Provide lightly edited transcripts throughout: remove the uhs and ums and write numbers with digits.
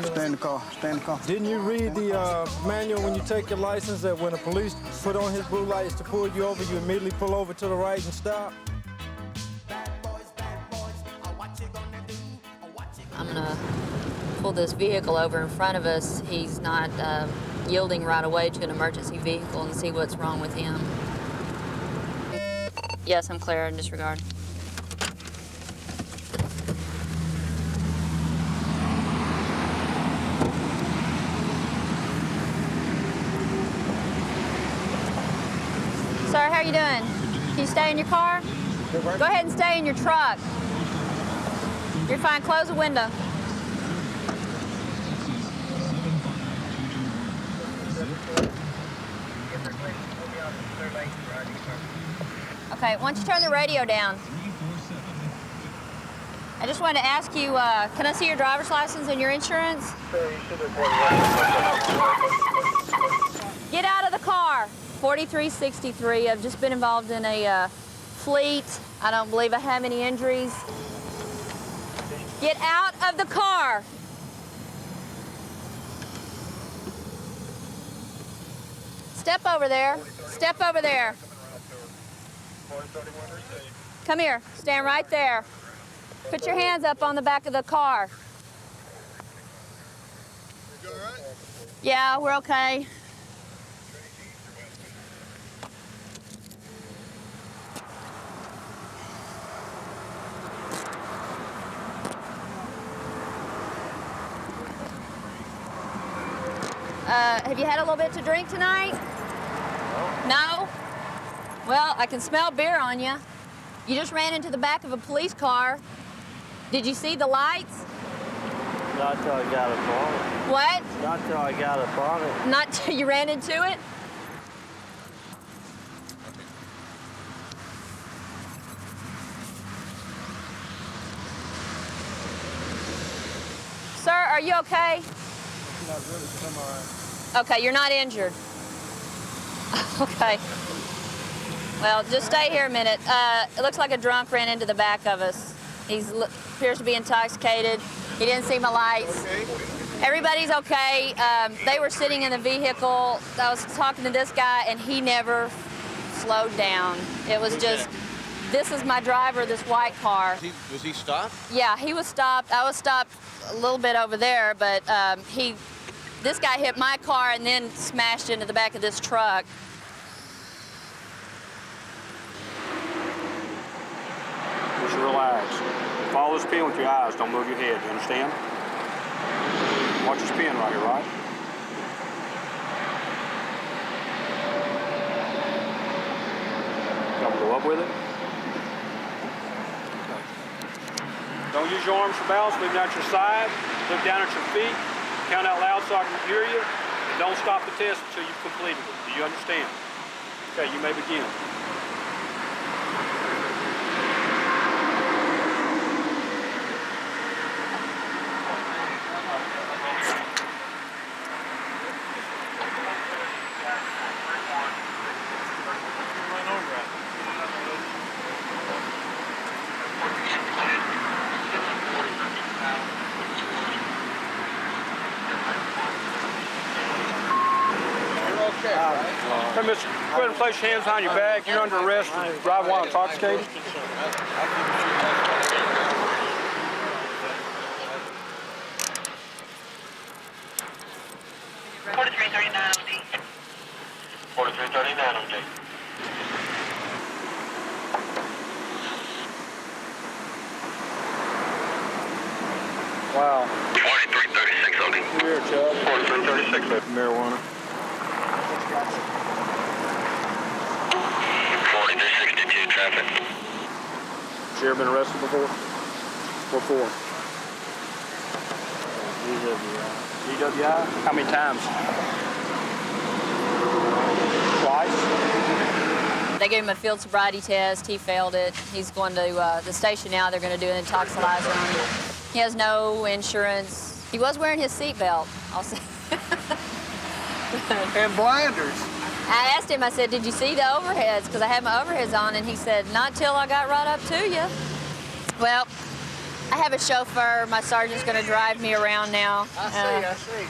Stay in the car. Stay in the car. Didn't you read the manual when you take your license that when the police put on his blue lights to pull you over, you immediately pull over to the right and stop? I'm gonna pull this vehicle over in front of us. He's not yielding right away to an emergency vehicle and see what's wrong with him. Yes, I'm clear in disregard. Sir, how are you doing? Can you stay in your car? Go ahead and stay in your truck. You're fine. Close the window. Okay, why don't you turn the radio down? I just wanted to ask you, can I see your driver's license and your insurance? Get out of the car. 4363. I've just been involved in a fleet. I don't believe I have any injuries. Get out of the car. Step over there. Step over there. Come here. Stand right there. Put your hands up on the back of the car. You all right? Yeah, we're okay. Have you had a little bit to drink tonight? No? Well, I can smell beer on you. You just ran into the back of a police car. Did you see the lights? Not till I got up on it. What? Not till I got up on it. Not till you ran into it? Sir, are you okay? Not really, but I'm all right. Okay, you're not injured. Okay. Well, just stay here a minute. It looks like a drunk ran into the back of us. He appears to be intoxicated. He didn't see my lights. Okay. Everybody's okay. They were sitting in the vehicle. I was talking to this guy, and he never slowed down. It was just, this is my driver, this white car. Was he stopped? Yeah, he was stopped. I was stopped a little bit over there, but this guy hit my car and then smashed into the back of this truck. Just relax. Follow this pin with your eyes. Don't move your head. You understand? Watch this pin right here, right? You want to go up with it? Don't use your arms for balance. Leave them at your side. Look down at your feet. Count out loud so I can hear you. And don't stop the test until you've completed it. Do you understand? Okay, you may begin. Hey, mister, go ahead and place your hands behind your back. You're under arrest for driving while intoxicated. 4339 on J. Wow. 4336 on D. Here, Chubb. 4336. Marijuana. 4262 traffic. You ever been arrested before? What for? DWI? How many times? Twice? They gave him a field sobriety test. He failed it. He's going to the station now. They're going to do an intoxilizer on him. He has no insurance. He was wearing his seatbelt, I'll say. And blinders. I asked him, I said, did you see the overheads? Because I had my overheads on, and he said, not till I got right up to you. Well, I have a chauffeur. My sergeant's going to drive me around now. I see.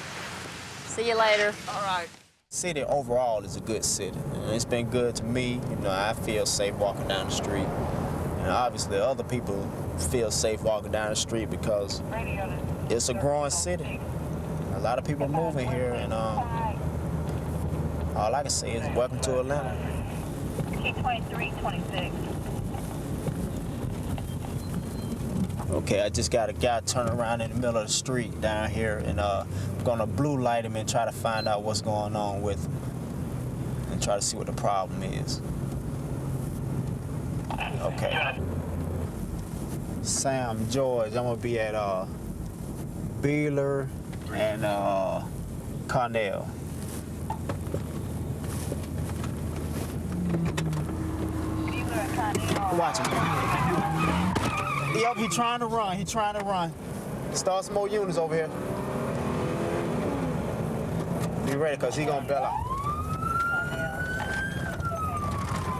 See you later. All right. City overall is a good city. It's been good to me. You know, I feel safe walking down the street. And obviously other people feel safe walking down the street because it's a growing city. A lot of people moving here, and all I can say is welcome to Atlanta. T2326. Okay, I just got a guy turning around in the middle of the street down here, and I'm gonna blue light him and try to find out what's going on with him and try to see what the problem is. Okay. Sam, George, I'm gonna be at Beeler and Cornell. Watch him. Yep, he trying to run. He trying to run. Start some more units over here. Be ready, cause he gonna bail out.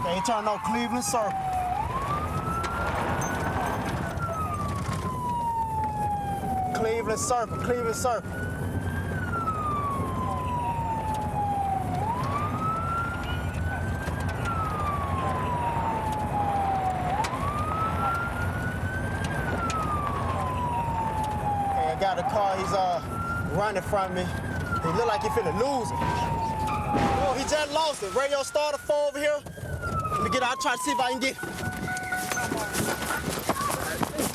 Okay, he turning on Cleveland Circle. Cleveland Circle, Cleveland Circle. I got a car, he's running from me. He look like he finna lose it. Oh, he just lost it. Radio starter 4 over here. Let me get out, try to see if I can get.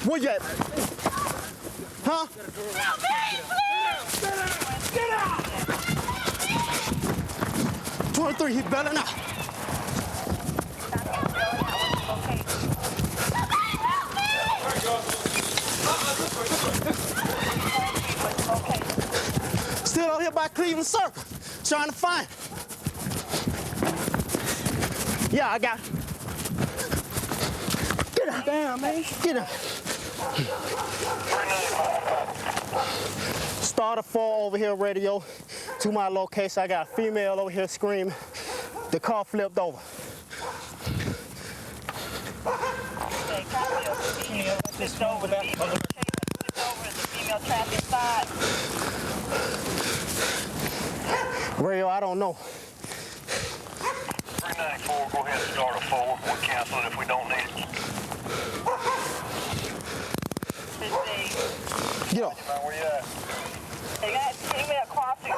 Where you at? Huh? Get out! 23, he's bailing out. Still out here by Cleveland Circle, trying to find him. Yeah, I got it. Get out. Damn, man. Get out. Starter 4 over here, radio. To my location, I got a female over here screaming. The car flipped over. Switched over the female traffic side. Radio, I don't know. 394, go ahead and start a 4. We'll cancel it if we don't need it. Get off. Where you at? They got female crossing.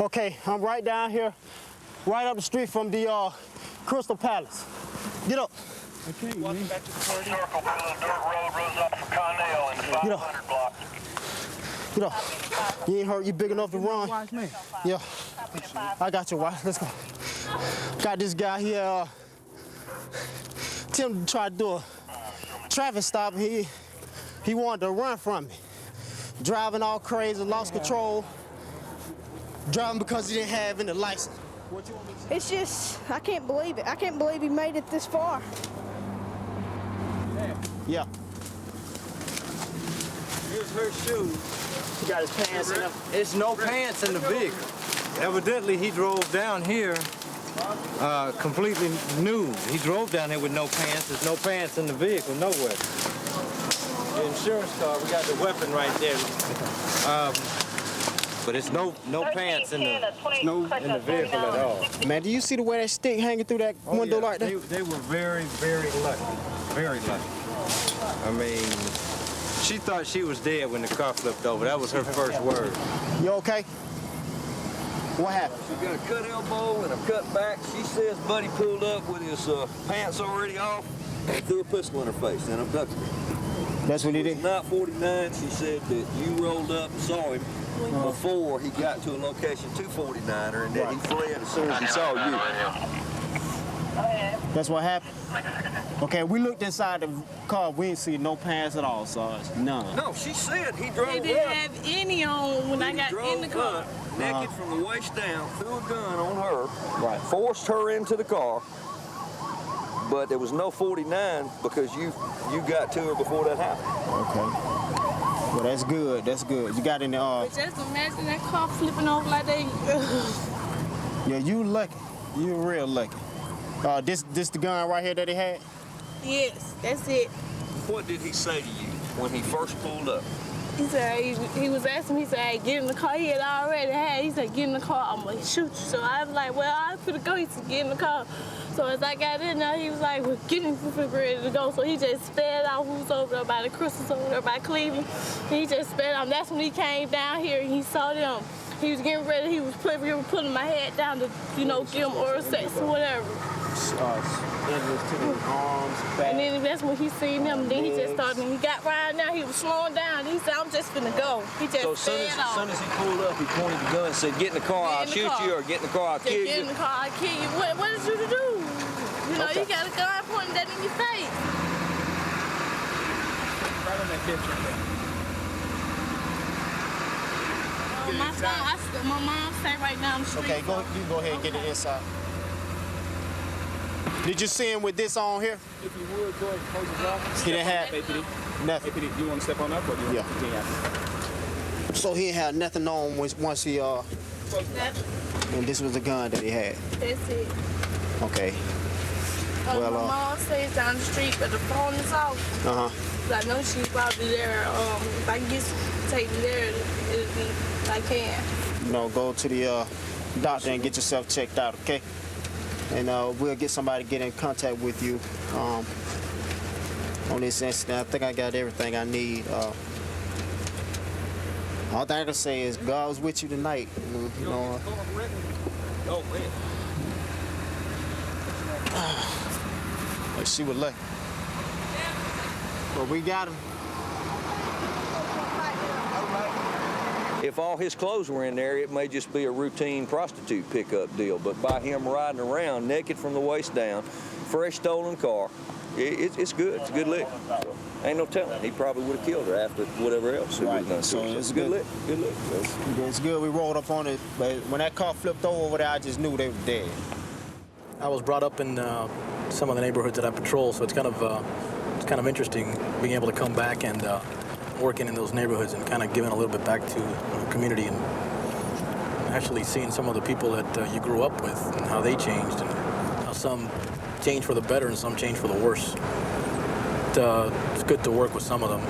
Okay, I'm right down here, right up the street from the Crystal Palace. Get up. Walking back to the circle, the little dirt road runs off of Cornell in the 500 block. Get up. You ain't hurt, you big enough to run. Watch me. Yeah. I got your watch. Let's go. Got this guy here. Tim tried to do a traffic stop. He wanted to run from me. Driving all crazy, lost control. Driving because he didn't have any license. It's just, I can't believe it. I can't believe he made it this far. Yeah. Here's her shoes. He got his pants in them. It's no pants in the vehicle. Evidently, he drove down here completely nude. He drove down here with no pants. There's no pants in the vehicle, nowhere. The insurance card, we got the weapon right there. But it's no pants in the vehicle at all. Man, do you see the way that stick hanging through that window like that? They were very, very lucky. Very lucky. I mean, she thought she was dead when the car flipped over. That was her first word. You okay? What happened? She got a cut elbow and a cut back. She says Buddy pulled up with his pants already off and threw a pistol in her face and abducted her. That's what he did? Not 49, she said that you rolled up and saw him before he got to a location 249er and that he fled as soon as he saw you. That's what happened? Okay, we looked inside the car. We didn't see no pants at all, Sarge. None. No, she said he drove They didn't have any on when I got in the car. Naked from the waist down, threw a gun on her, Right. forced her into the car, but there was no 49 because you got to her before that happened. Okay. Well, that's good. That's good. You got in the But just imagine that car flipping over like they. yeah, you lucky. You real lucky. This the gun right here that he had? Yes, that's it. What did he say to you? when he first pulled up? He said he was asking me, he said, hey, get in the car. He had already had, he said, get in the car. I'm like, shoot. So I was like, well, I'm finna go. He said, get in the car. So as I got in there, he was like, well, get in, we're ready to go. So he just sped out who's over there by the Crystals over there by Cleveland. He just sped out. That's when he came down here and he saw them. He was getting ready, he was putting my head down to, you know, give him oral sex or whatever. And then that's when he seen him, and then he just started, and he got right now, he was slowing down. He said, I'm just finna go. He just So as soon as he pulled up, he pointed the gun and said, get in the car, I'll shoot you, or get in the car, I'll kill you. Get in the car, I'll kill you. What is you to do? You know, you got a gun pointing that in your face. Right on that picture. My mom stay right down the street. Okay, you go ahead and get it inside. Did you see him with this on here? If you would, go ahead and close his office. He didn't have nothing. Do you want to step on up or do you want to continue? So he didn't have nothing on once he and this was the gun that he had. That's it. Okay. My mom stays down the street, but the phone is off. I know she's probably there. If I can get taken there, it'll be if I can. You know, go to the doctor and get yourself checked out, okay? And we'll get somebody to get in contact with you on this incident. I think I got everything I need. All thing I can say is God was with you tonight. You know. Let's see what luck. Well, we got him. If all his clothes were in there, it may just be a routine prostitute pickup deal. But by him riding around naked from the waist down, fresh stolen car, it's good. It's a good lick. Ain't no telling. He probably would have killed her after whatever else he would have done. So it's a good lick. Good lick. It's good. We rolled up on it, but when that car flipped over there, I just knew they were dead. I was brought up in some of the neighborhoods that I patrol, so it's kind of interesting being able to come back and working in those neighborhoods and kind of giving a little bit back to the community and actually seeing some of the people that you grew up with and how they changed and how some changed for the better and some changed for the worse. It's good to work with some of them.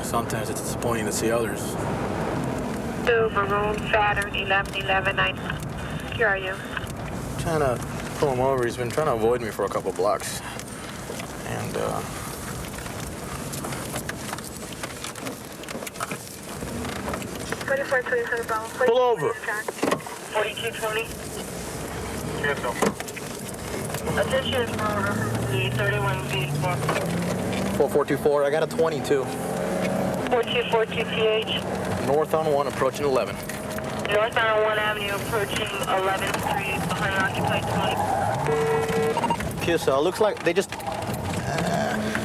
Sometimes it's disappointing to see others. Maroon Saturn 1111. Here are you? Trying to pull him over. He's been trying to avoid me for a couple blocks. And 2420 pull over. 4220. Yes, sir. Attention for the 31 vehicle. 4424. I got a 22. 4242 PH. North on 1, approaching 11. North on 1 Avenue, approaching 11th Street, behind occupied 20. QSL. Looks like they just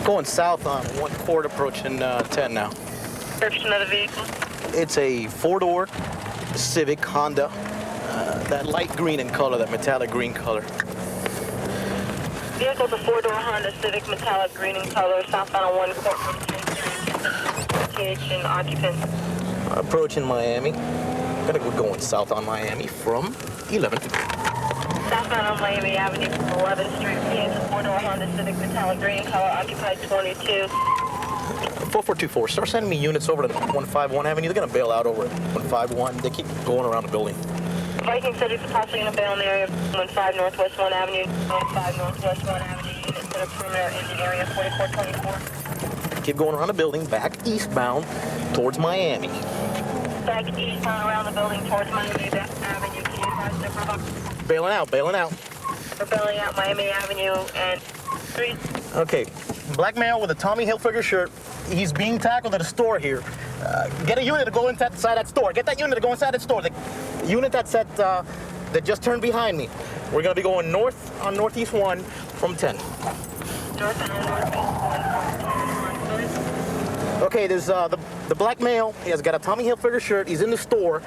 going south on 1 Court, approaching 10 now. Description of the vehicle. It's a 4-door Civic Honda. That light green in color, that metallic green color. Vehicle's a 4-door Honda Civic, metallic green in color, southbound on 1 Court, location, occupant. Approaching Miami. Gonna go going south on Miami from 11th. Southbound on Miami Avenue from 11th Street, PH, a 4-door Honda Civic, metallic green in color, occupied 22. 4424, start sending me units over to 151 Avenue. They're gonna bail out over at 151. They keep going around the building. Viking said it's possibly gonna bail in the area of 15 Northwest 1 Avenue, 15 Northwest 1 Avenue, units that are perimeter in the area 4424. Keep going around the building, back eastbound towards Miami. Back eastbound around the building towards Miami Avenue. Can you advise the product? Bailing out. We're bailing out Miami Avenue and 3. Okay, black male with a Tommy Hilfiger shirt. He's being tackled at a store here. Get a unit to go inside that store. Get that unit to go inside that store. The unit that's at, that just turned behind me. We're gonna be going north on Northeast 1 from 10. North on Northeast 1. Okay, there's the black male. He has got a Tommy Hilfiger shirt. He's in the store.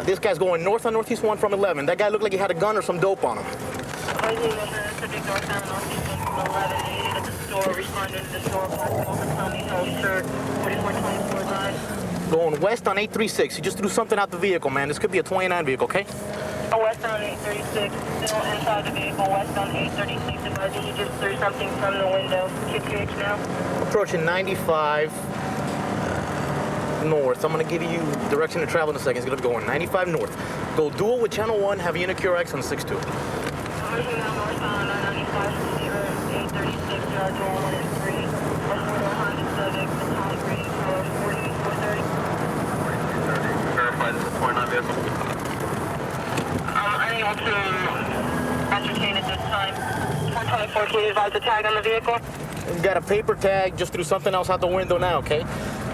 This guy's going north on Northeast 1 from 11. That guy looked like he had a gun or some dope on him. Subject north on Northeast 1 from 11. Needed at the store. Responded to the store. Tommy Hilfiger shirt. 4424 line. Going west on 836. He just threw something out the vehicle, man. This could be a 29 vehicle, okay? West on 836. Still inside the vehicle. West on 836. Advising he just threw something from the window. QPH now. Approaching 95. north. I'm going to give you direction to travel in a second. It's going to be going 95 north. Go dual with channel 1, have a unit QRX on 6-2. North on 95, 836, dual 183. Verify this is a point on vehicle. I'm unable to ascertain at this time. 424, can you advise the tag on the vehicle? We've got a paper tag, just threw something else out the window now, okay?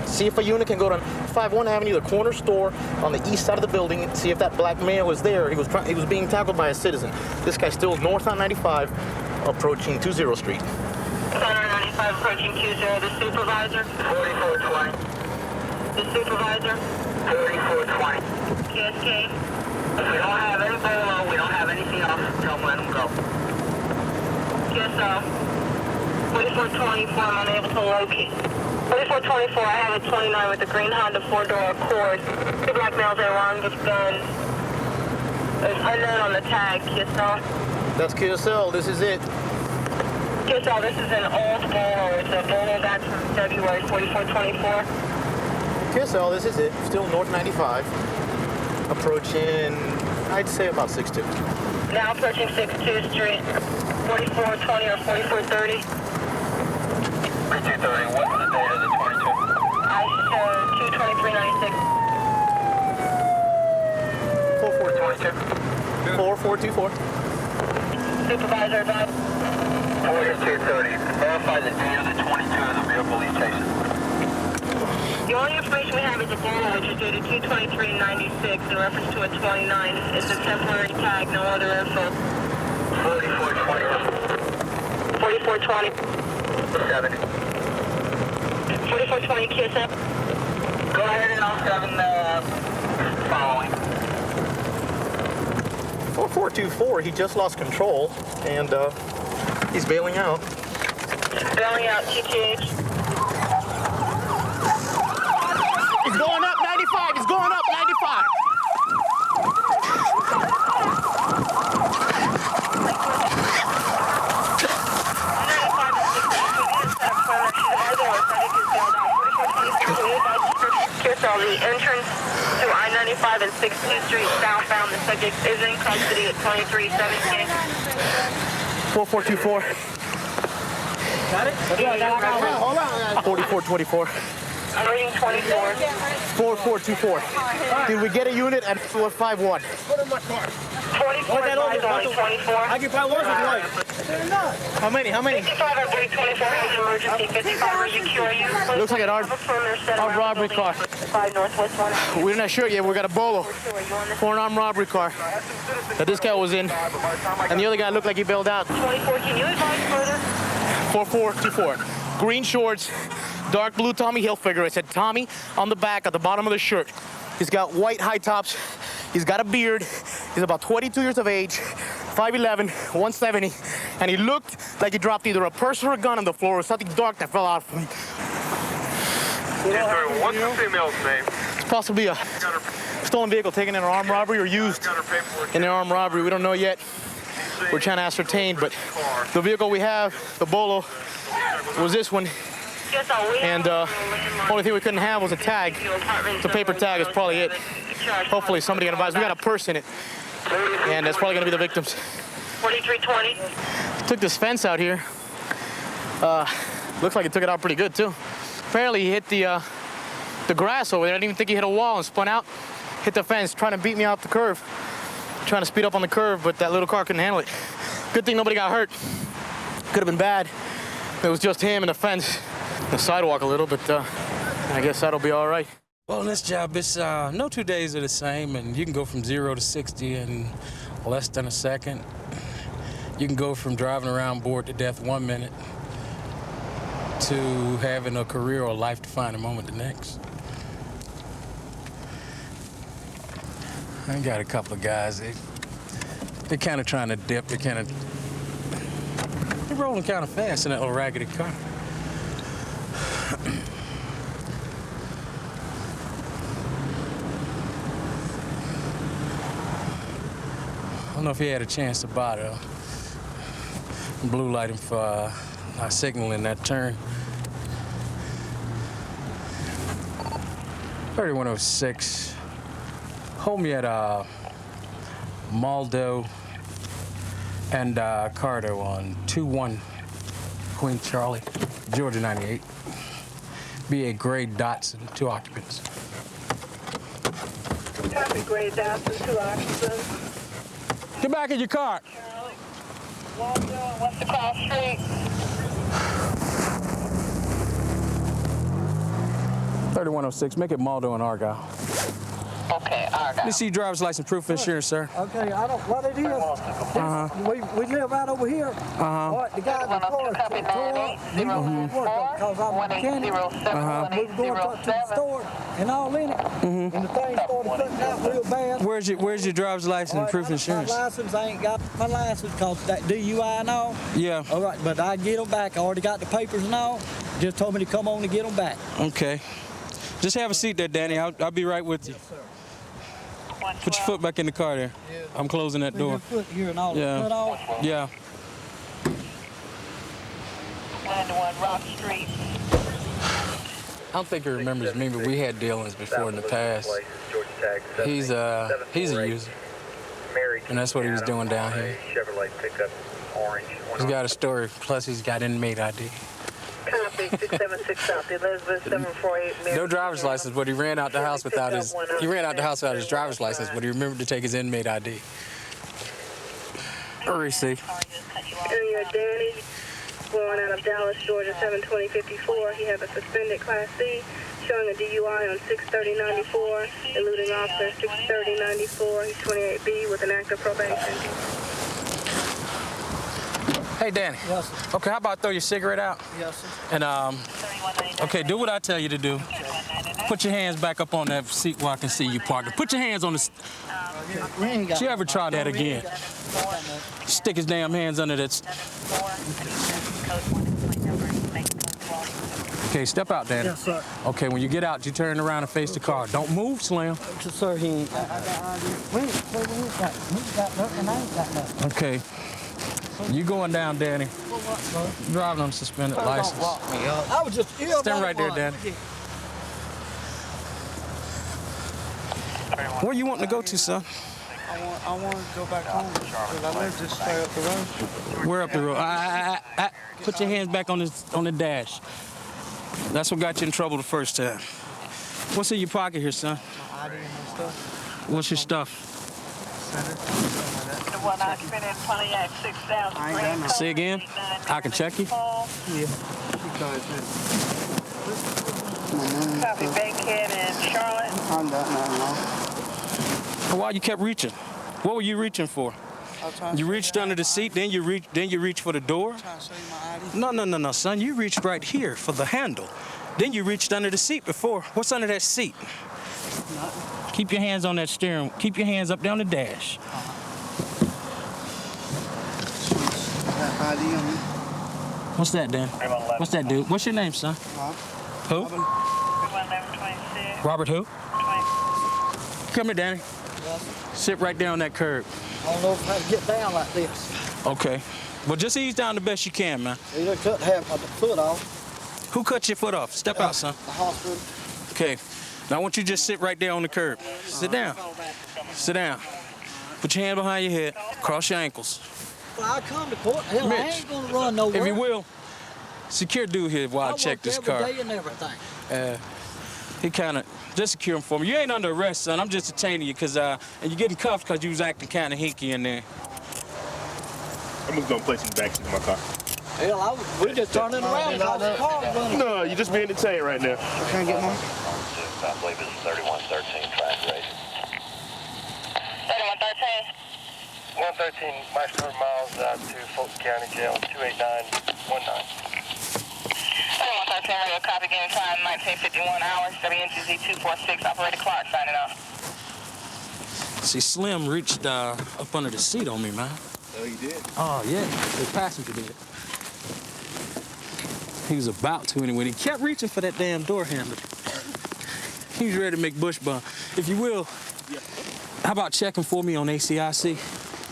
See if a unit can go to 51 Avenue, the corner store on the east side of the building, and see if that black male is there. He was being tackled by a citizen. This guy still is north on 95, approaching 20 Street. Center 95 approaching 20, the supervisor. 4420. The supervisor. 4420. KSK. We don't have any bolo, we don't have anything else, tell them let them go. KSL. 4424, I'm unable to locate. 4424, I have a 29 with the green Honda 4-door Accord. Two black males are armed with guns. There's unknown on the tag, KSL. That's QSL, this is it. KSL, this is an old bolo. It's a bolo back from February, 4424. QSL, this is it. Still north 95. Approaching, I'd say about 6-2. Now approaching 6-2 Street. 4420 or 4430. 4230, what's the date of the 22? I show 22396. 4422. 4424. Supervisor advised. 4230, verify the date of the 22 of the vehicle he's chasing. The only information we have is a bolo, which is dated 22396 in reference to a 29. It's a temporary tag, no other info. 4420. 4420. 70. 4420, KSL. Go ahead and I'll 7 following. 4424, he just lost control, and he's bailing out. Bailing out, TTH. He's going up 95, he's going up 95. The entrance to I-95 and 16th Street southbound. The subject is in custody at 2317. 4424. Got it? Hold on. 4424. I'm reading 24. 4424. Did we get a unit at 451? Put in my car. 24 advised only 24. I can buy one with light. How many? 55 on 324 has emergency. 55 are you QRU? Looks like an armed robbery car. 5 Northwest 1. We're not sure yet. We got a bolo for an armed robbery car that this guy was in, and the other guy looked like he bailed out. 24, can you advise further? 4424. Green shorts, dark blue Tommy Hilfiger. It said Tommy on the back at the bottom of the shirt. He's got white high tops. He's got a beard. He's about 22 years of age, 5'11", 170, and he looked like he dropped either a purse or a gun on the floor or something dark that fell out from him. What's the female's name? It's possibly a stolen vehicle taken in an armed robbery or used in an armed robbery. We don't know yet. We're trying to ascertain, but the vehicle we have, the bolo, was this one. And only thing we couldn't have was a tag. The paper tag is probably it. Hopefully somebody can advise. We got a purse in it, and that's probably gonna be the victims. 4320. Took this fence out here. Looks like he took it out pretty good too. Apparently he hit the grass over there. I didn't even think he hit a wall and spun out. Hit the fence, trying to beat me off the curve. Trying to speed up on the curve, but that little car couldn't handle it. Good thing nobody got hurt. Could have been bad. It was just him and the fence, the sidewalk a little, but I guess that'll be all right. Well, on this job, it's no 2 days are the same, and you can go from 0 to 60 in less than a second. You can go from driving around bored to death 1 minute to having a career or life-defining moment the next. I got a couple of guys. They're kind of trying to dip. They're rolling kind of fast in that little raggedy car. I don't know if he had a chance to bother. Blue light him for signal in that turn. 3106. Hold me at Maldo and Cardo on 21 Queen Charlie, Georgia 98. BA Gray Dotson, 2 occupants. Copy, Gray Dotson, 2 occupants. Get back in your car. What's the cross street? 3106, make it Maldo and Argyle. Okay, Argyle. Let me see your driver's license, proof of insurance, sir. Okay, I don't, what it is, we live right over here. All right, the guy in the car is tore up. He don't work because I'm a mechanic. We were going to the store and all in it, and the thing started cutting out real bad. Where's your driver's license and proof of insurance? My license, I ain't got my license because that DUI and all. Yeah. All right, but I get them back. I already got the papers and all. Just told me to come on and get them back. Okay. Just have a seat there, Danny. I'll be right with you. Yes, sir. Put your foot back in the car there. Yeah. I'm closing that door. Your foot here and all Yeah. the foot off. Yeah. 91 Rock Street. I don't think he remembers me, but we had dealings before in the past. He's a user, and that's what he was doing down here. He's got a story, plus he's got inmate ID. Copy, 676 South Elizabeth, 748 No driver's license, but he ran out the house without his driver's license, but he remembered to take his inmate ID. Receipt. Area Danny, going out of Dallas, Georgia, 72054. He has a suspended Class C, showing a DUI on 63094, eluding officer 63094. He's 28B with an active probation. Hey, Danny. Yes, sir. Okay, how about throw your cigarette out? Yes, sir. And, okay, do what I tell you to do. Put your hands back up on that seat where I can see you parked. Put your hands on the... Don't you ever try that again? Stick his damn hands under that... Okay, step out, Danny. Yes, sir. Okay, when you get out, you turn around and face the car. Don't move, Slim. Sir, he ain't got nothing, I ain't got nothing. Okay. You going down, Danny. Driving on suspended license. I was just here. Stand right there, Danny. Where you wanting to go to, son? I want to go back home because I live just straight up the road. Where up the road? Put your hands back on the dash. That's what got you in trouble the first time. What's in your pocket here, son? My ID and my stuff. What's your stuff? Say again? I can check you? Yeah. Copy, Bankhead and Charlotte. I'm not now. Why you kept reaching? What were you reaching for? You reached under the seat, then you reach for the door? Trying to show you my ID. No, son. You reached right here for the handle. Then you reached under the seat before. What's under that seat? Nothing. Keep your hands on that steering. Keep your hands up down the dash. ID on me. What's that, Dan? What's that, dude? What's your name, son? Who? Robert who? Come here, Danny. Sit right down that curb. I don't know if I can get down like this. Okay. Well, just ease down the best you can, man. You done cut half of the foot off. Who cut your foot off? Step out, son. The hospital. Okay. Now I want you to just sit right there on the curb. Sit down. Sit down. Put your hand behind your head. Cross your ankles. Well, I come to court. Hell, Mitch, I ain't gonna run nowhere. if you will, secure dude here while I check this car. Every day and everything. He kind of, just secure him for me. You ain't under arrest, son. I'm just detaining you because, and you're getting cuffed because you was acting kind of hinky in there. I'm just gonna place you in the backseat of my car. Hell, we just turning around because the car's running. No, you're just being detained right now. Can I get mine? I believe it's 3113 track race. 3113. 113 miles out to Fulton County Jail, 28919. 3113, radio copy, game time 1951 hours, WNGZ 246, operator Clark signing off. See, Slim reached up under the seat on me, man. Oh, he did? Oh, yeah. The passenger did. He was about to anyway. He kept reaching for that damn door handle. He was ready to make bush bun. If you will, how about checking for me on ACIC?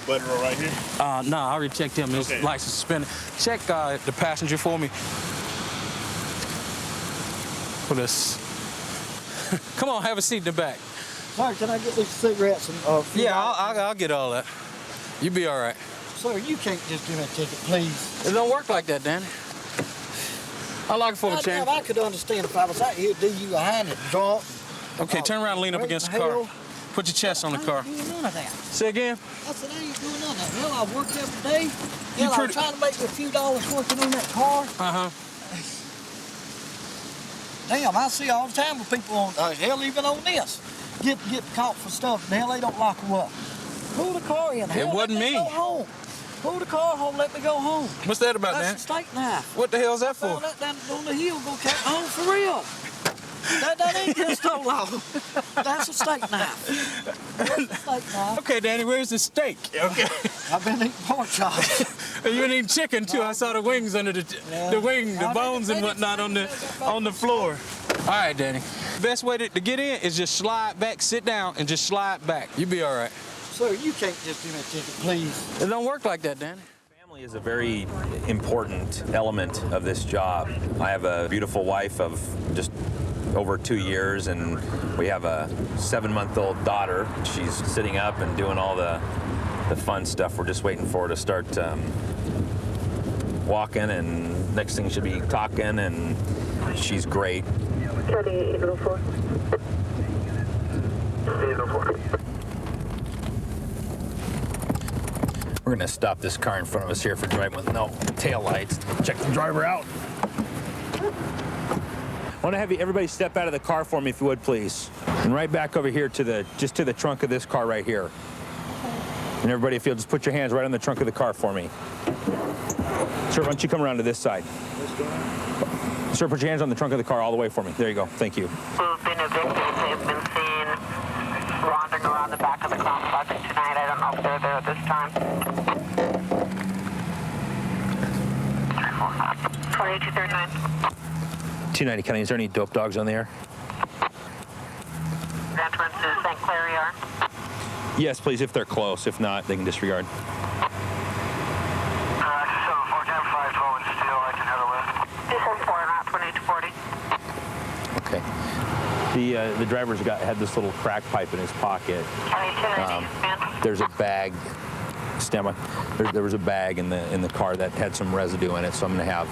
Button roll right here? No, I already checked him. His license suspended. Check the passenger for me. For this. Come on, have a seat in the back. Sir, can I get these cigarettes and Yeah, I'll get all that. You be all right. Sir, you can't just give me a ticket, please. It don't work like that, Danny. I like it for a change. I could understand if I was out here DUI and drunk. Okay, turn around and lean up against the car. Put your chest on the car. I ain't doing none of that. Say again? I said, I ain't doing none of that. Hell, I worked every day. Hell, I was trying to make a few dollars working on that car. Uh-huh. Damn, I see all the time with people on, hell, even on this, get caught for stuff. The hell, they don't lock them up. Pull the car in. Hell, It wasn't me. Go home. Pull the car home, let me go home. What's that about, Dan? That's a steak knife. What the hell's that for? Found that down on the hill, go catch home for real. That ain't pistol law. That's a steak knife. That's a steak knife. Okay, Danny, where's the steak? Okay. I've been eating pork chops. You've been eating chicken too. I saw the wings under the bones and whatnot on the floor. All right, Danny. Best way to get in is just slide back, sit down, and just slide back. You'll be all right. Sir, you can't just give me a ticket, please. It don't work like that, Danny. Family is a very important element of this job. I have a beautiful wife of just over 2 years, and we have a 7-month-old daughter. She's sitting up and doing all the fun stuff. We're just waiting for her to start walking, and next thing she'll be talking, and she's great. We're gonna stop this car in front of us here for driving with no tail lights. Check the driver out. I want to have everybody step out of the car for me, if you would, please. And right back over here to just to the trunk of this car right here. And everybody, if you'll just put your hands right on the trunk of the car for me. Sir, why don't you come around to this side? Sir, put your hands on the trunk of the car all the way for me. There you go. Thank you. Who've been evicted have been seen wandering around the back of the complex tonight. I don't know if they're there at this time. 2239. 290 County, is there any dope dogs on the air? Entrance to St. Clair Yard. Yes, please, if they're close. If not, they can disregard. 512 and still, I can have a lift. 274, not 2840. Okay. The driver's had this little crack pipe in his pocket. There's a bag. There was a bag in the car that had some residue in it, so I'm going to have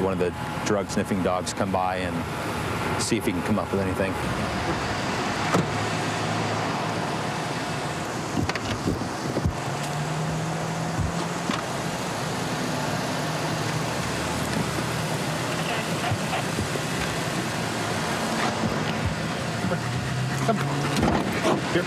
one of the drug sniffing dogs come by and see if he can come up with anything. Come. Here.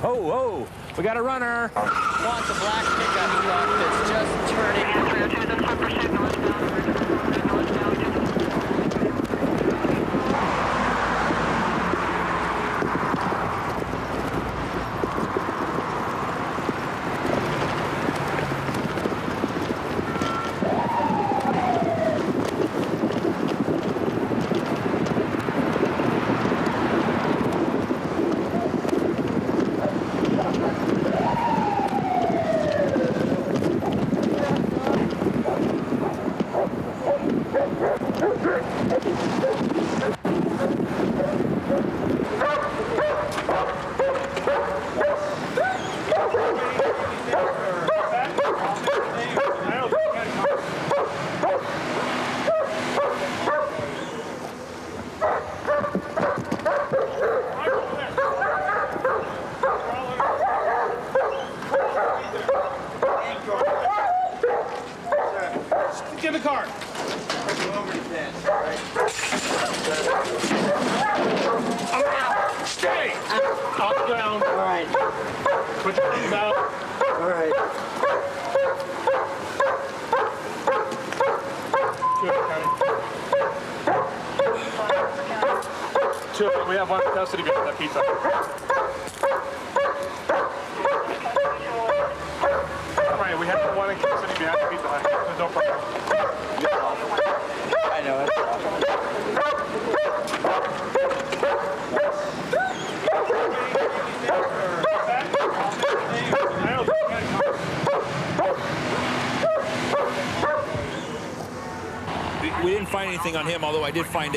Oh, we got a runner. Wants a black pickup truck that's just turning. Get in the car. Stay. Off the ground. All right. Put your hands out. All right. Two of them. We have one in custody behind that pizza. All right, we have one in custody behind the pizza hut. There's no problem. I know it. anything on him, although I did find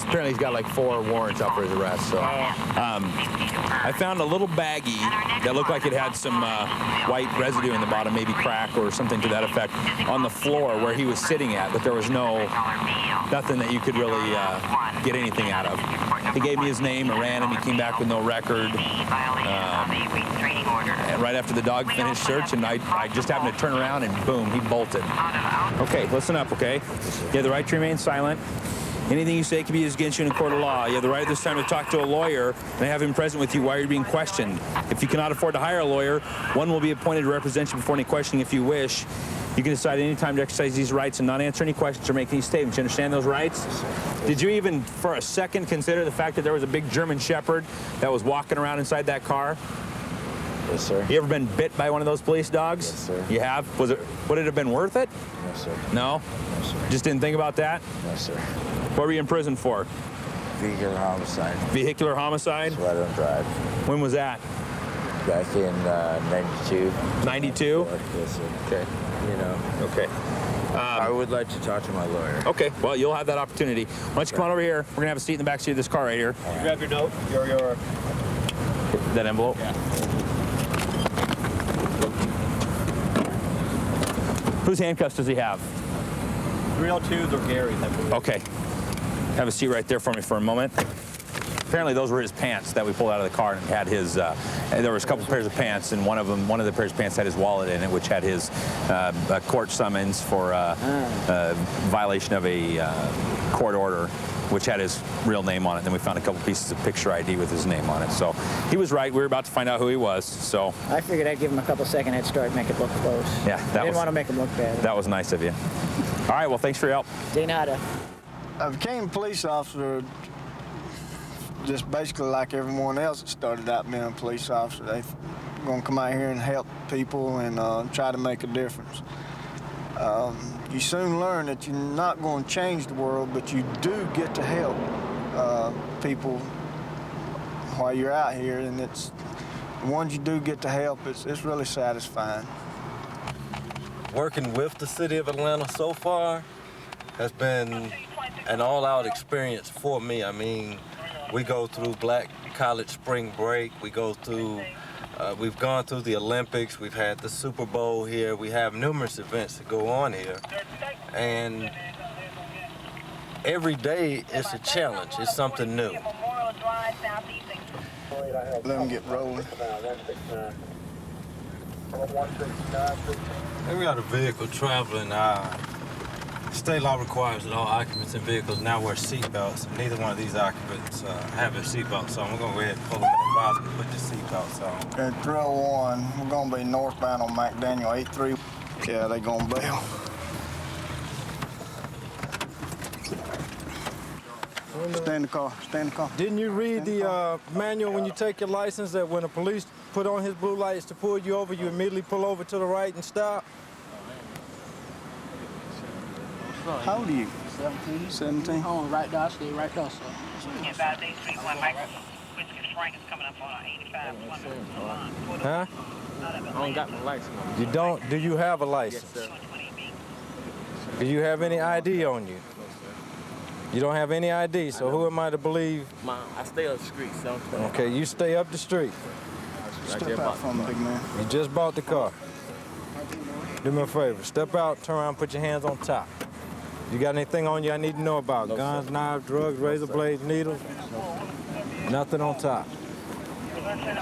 apparently he's got like 4 warrants out for his arrest. So I found a little baggie that looked like it had some white residue in the bottom, maybe crack or something to that effect, on the floor where he was sitting at, but there was nothing that you could really get anything out of. He gave me his name, I ran him, he came back with no record. And right after the dog finished searching, I just happened to turn around and boom, he bolted. Okay, listen up, okay? You have the right to remain silent. Anything you say can be used against you in a court of law. You have the right at this time to talk to a lawyer and have him present with you while you're being questioned. If you cannot afford to hire a lawyer, one will be appointed to represent you before any questioning if you wish. You can decide any time to exercise these rights and not answer any questions or make any statements. You understand those rights? Did you even for a second consider the fact that there was a big German Shepherd that was walking around inside that car? Yes, sir. You ever been bit by one of those police dogs? Yes, sir. You have? Would it have been worth it? No, sir. No? No, sir. Just didn't think about that? No, sir. What were you in prison for? Vehicular homicide. Vehicular homicide? That's why I don't drive. When was that? Back in 92. 92? Yes, sir. Okay. You know. Okay. I would like to talk to my lawyer. Okay, well, you'll have that opportunity. Why don't you come on over here? We're going to have a seat in the back seat of this car right here. Right. Grab your note, your That envelope? Yeah. Whose handcuffs does he have? 302s or Gary's, I believe. Okay. Have a seat right there for me for a moment. Apparently those were his pants that we pulled out of the car and had his, there was a couple pairs of pants, and one of the pairs of pants had his wallet in it, which had his court summons for violation of a court order, which had his real name on it. Then we found a couple pieces of picture ID with his name on it. So he was right. We were about to find out who he was. So I figured I'd give him a couple second head start, make it look close. Yeah, I didn't want to make him look bad. That was nice of you. All right, well, thanks for your help. De nada. I became a police officer just basically like everyone else that started out being a police officer. They're going to come out here and help people and try to make a difference. You soon learn that you're not going to change the world, but you do get to help people while you're out here, and it's the ones you do get to help, it's really satisfying. Working with the city of Atlanta so far has been an all-out experience for me. I mean, we go through Black College spring break, we go through we've gone through the Olympics, we've had the Super Bowl here, we have numerous events that go on here. And every day it's a challenge, it's something new. Let them get rolling. We got a vehicle traveling. State law requires that all occupants in vehicles now wear seatbelts. Neither one of these occupants have their seatbelts on. We're going to go ahead and pull them and advise them to put their seatbelts on. At 301, we're going to be northbound on McDaniel 83. Yeah, they going to bail. Stay in the car, stay in the car. Didn't you read the manual when you take your license that when the police put on his blue lights to pull you over, you immediately pull over to the right and stop? How old are you? 17. 17? Oh, right there, I stay right there, sir. Huh? I don't got my license. You don't? Do you have a license? Yes, sir. Do you have any ID on you? You don't have any ID, so who am I to believe? I stay up the street, so. Okay, you stay up the street. Step out from the big man. You just bought the car. Do me a favor, step out, turn around, put your hands on top. You got anything on you I need to know about? No, guns, sir. knives, drugs, razor blades, needles? Nothing on top. Anything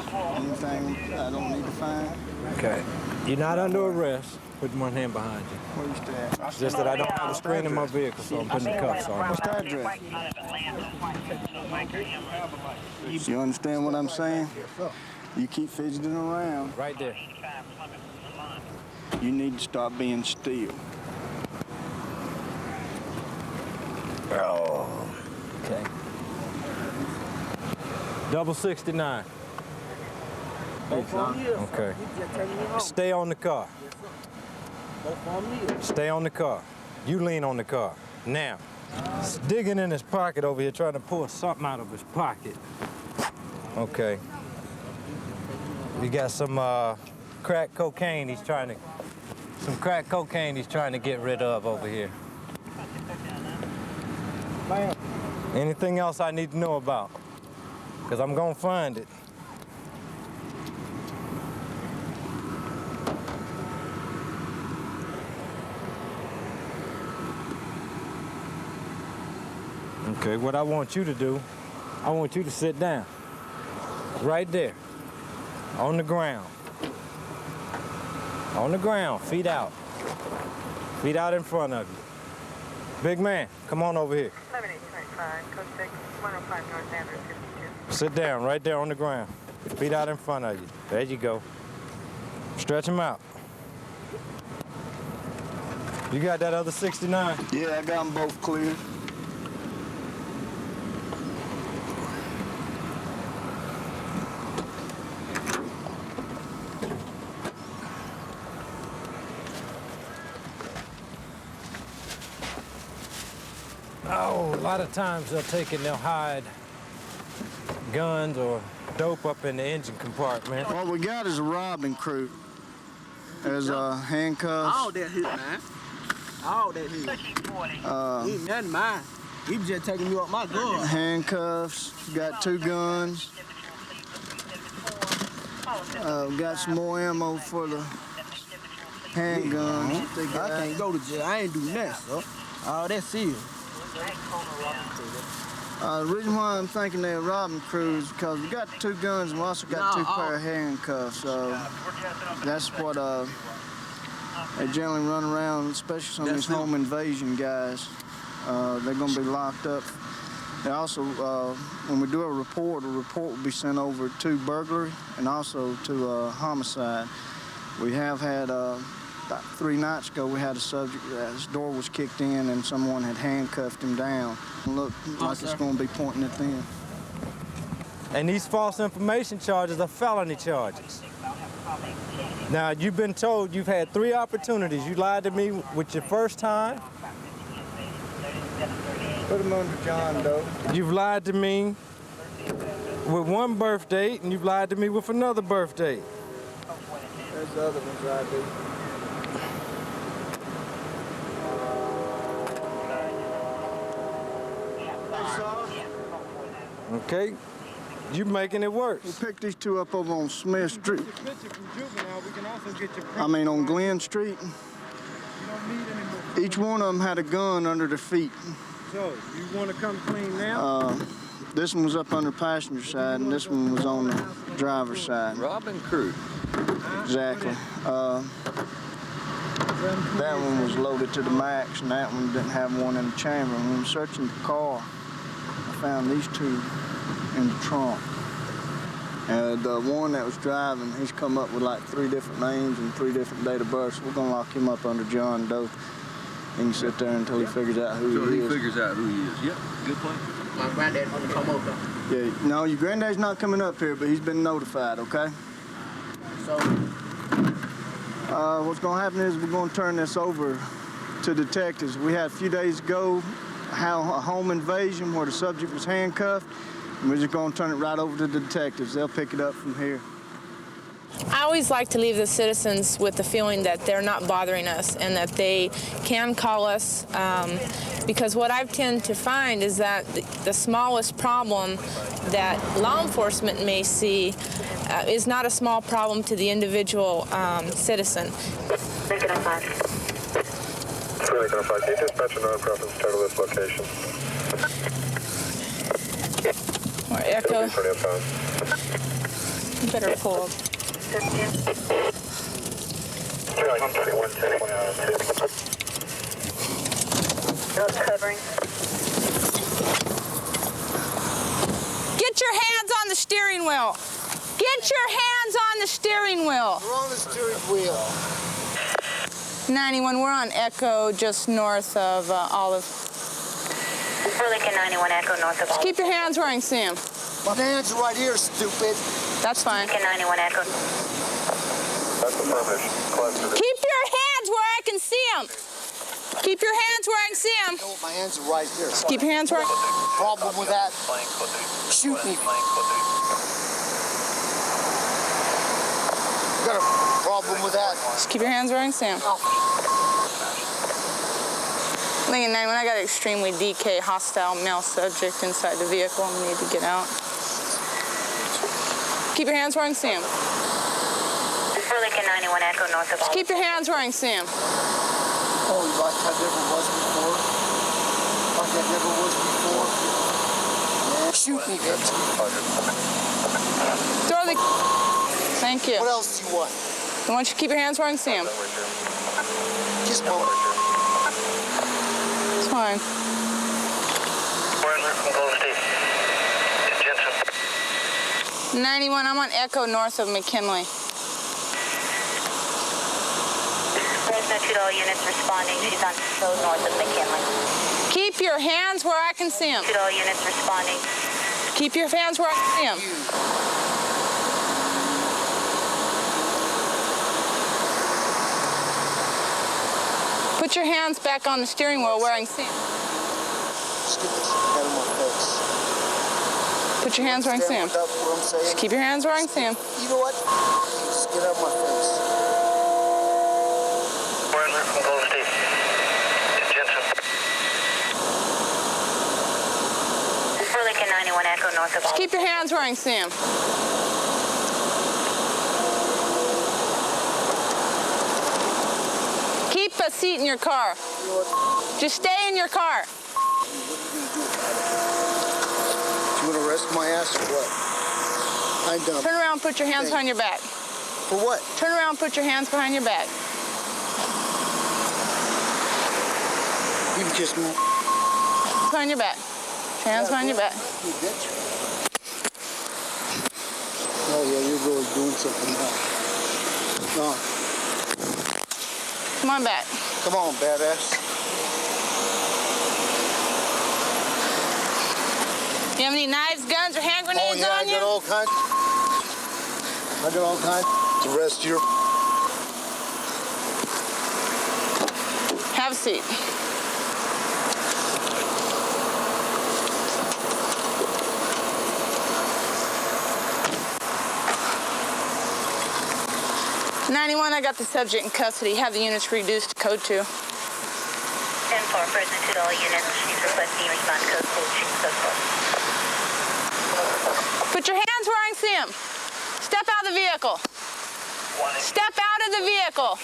I don't need to find? Okay. You're not under arrest. Put one hand behind you. Where you stay at? It's just that I don't have a screen in my vehicle, so I'm putting the cuffs on. What's the address? You understand what I'm saying? You keep fidgeting around. Right there. You need to start being still. Oh. Okay. Double 69. Okay. Stay on the car. Stay on the car. You lean on the car. Now, he's digging in his pocket over here, trying to pull something out of his pocket. Okay. You got some crack cocaine he's trying to Some crack cocaine he's trying to get rid of over here. Anything else I need to know about? Because I'm going to find it. Okay, what I want you to do, I want you to sit down. Right there. On the ground. On the ground, feet out. Feet out in front of you. Big man, come on over here. 11825, code 6, 105 North Andrews, 52. Sit down right there on the ground. Feet out in front of you. There you go. Stretch them out. You got that other 69? Yeah, I got them both cleared. Oh, a lot of times they'll take it and they'll hide guns or dope up in the engine compartment. What we got is a robbing crew. There's handcuffs. All that hit, man. All that hit. Ain't nothing mine. He was just taking me up my gun. Handcuffs. Got 2 guns. Got some more ammo for the handguns. I can't go to jail. I ain't do nothing, so. All that's sealed. The reason why I'm thinking they're robbing crew is because we got 2 guns and we also got 2 pair of handcuffs. So that's what they generally run around, especially some of these home invasion guys. They're going to be locked up. They also, when we do a report will be sent over to burglary and also to homicide. We have had about 3 nights ago, we had a subject, his door was kicked in and someone had handcuffed him down. Look like it's going to be pointing at them. And these false information charges are felony charges. Now, you've been told you've had 3 opportunities. You lied to me with your first time. Put him under John Doe. You've lied to me with 1 birth date, and you've lied to me with another birth date. There's the other ones I do. Okay, you making it worse. We picked these 2 up over on Smith Street. I mean on Glen Street. Each one of them had a gun under their feet. So, you want to come clean now? This one was up on the passenger side and this one was on the driver's side. Robbing crew. Exactly. That one was loaded to the max and that one didn't have one in the chamber. When we were searching the car, I found these 2 in the trunk. The one that was driving, he's come up with like 3 different names and 3 different date of births. So we're gonna lock him up under John Doe. He can sit there until he figures out who he is. Until he figures out who he is. Yep, good plan. My granddad want to come over. Yeah, no, your granddad's not coming up here, but he's been notified, okay? So, what's gonna happen is we're gonna turn this over to detectives. We had a few days ago a home invasion where the subject was handcuffed, and we're just gonna turn it right over to the detectives. They'll pick it up from here. I always like to leave the citizens with the feeling that they're not bothering us and that they can call us, because what I tend to find is that the smallest problem that law enforcement may see is not a small problem to the individual citizen. Or Echo. You better pull. Covering. Get your hands on the steering wheel. Get your hands on the steering wheel. We're on the steering wheel. 91, we're on Echo just north of Olive. Lincoln 91 Echo north of Olive. Keep your hands where I can see them. my hands are right here, stupid. That's fine. Lincoln 91 Echo. That's affirmative. Keep your hands where I can see them. Keep your hands where I can see them. No, my hands are right here. Keep your hands where. Problem with that? Shoot me. You got a problem problem with that. Just keep your hands where I can see them. Lincoln 9, when I got an extremely DK hostile male subject inside the vehicle, I'm gonna need to get out. Keep your hands where I can see them. Lincoln 91 Echo north of. Just keep your hands where I can see them. Oh, like that never was before. Like that never was before. Yeah. Shoot me, bitch. Throw the... Thank you. What else do you want? I want you to keep your hands where I can see them. Just a moment. It's fine. 91, I'm on Echo north of McKinley. Fresno 2 all units responding. She's on so north of McKinley. Keep your hands where I can see them. 2 all units responding. Keep your hands where I can see them. Put your hands back on the steering wheel where I can see them. Just get this out of my face. Put your hands where I can see them. Just keep your hands where I can see them. You know what? Just get out of my face. Lincoln 91 Echo north of. Just keep your hands where I can see them. Keep a seat in your car. Just stay in your car. You want to arrest my ass or what? I'm done. Turn around, put your hands behind your back. For what? Turn around, put your hands behind your back. You just move. Behind your back. Put your hands behind your back. You bitch. Oh yeah, you're really doing something now. No. Come on back. Come on, badass. You have any knives, guns, or hand grenades on you? I got all kinds. I got all kinds. The rest of your... Have a seat. I got the subject in custody. Have the units reduced to code 2. 10-4, Fresno 2 all units. She's requesting respond code 2. Code 4. Put your hands where I can see them. Step out of the vehicle. Step out of the vehicle.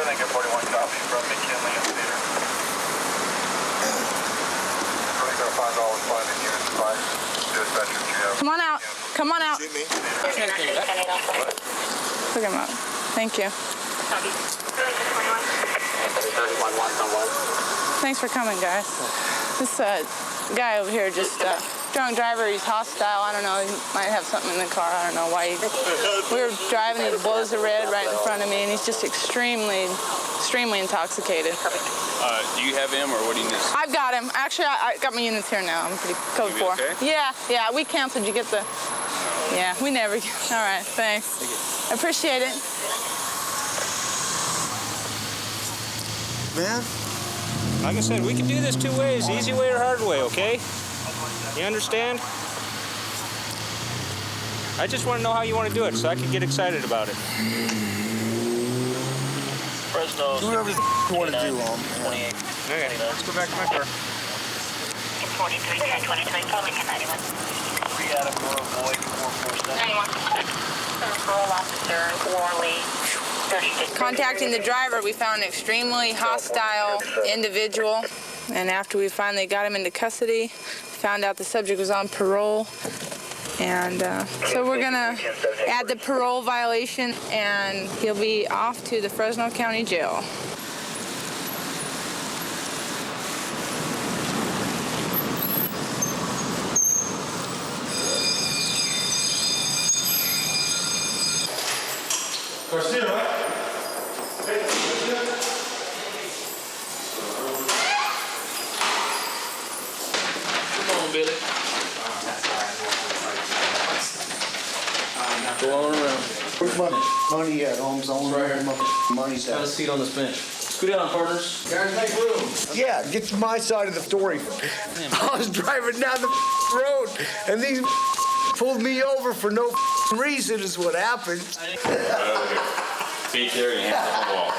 Lincoln 41 copy from McKinley and Peter. Lincoln 5 all responding units 5. Dispatcher, you have. Come on out. Come on out. Shoot me. Look him up. Thank you. Thanks for coming, guys. This guy over here just drunk driver. He's hostile. I don't know. He might have something in the car. I don't know why. We were driving. He blows the red right in front of me, and he's just extremely intoxicated. Do you have him, or what do you need? I've got him. Actually, I got my units here now. I'm pretty code 4. Okay? Yeah. We canceled. You get the... Yeah, we never... All right, thanks. I appreciate it. Man, like I said, we can do this 2 ways, easy way or hard way, okay? You understand? I just want to know how you want to do it so I can get excited about it. Fresno. Do whatever you want to do, 28. Okay, let's go back to my car. 43, 10, 23, Lincoln 91. We got him, boy, 447. 91. Parole officer, Worley. Contacting the driver, we found an extremely hostile individual, and after we finally got him into custody, found out the subject was on parole, and so we're gonna add the parole violation, and he'll be off to the Fresno County Jail. Garcia, right? Hey, Garcia. Come on, Billy. Go on around. Where's my money at, Holmes? I want to know where my money's Got a at. seat on this bench. Scoot down, partners. Guys, make room. Yeah, get to my side of the story. I was driving down the road, and these pulled me over for no reason is what happened. Feet there and hands on the wall.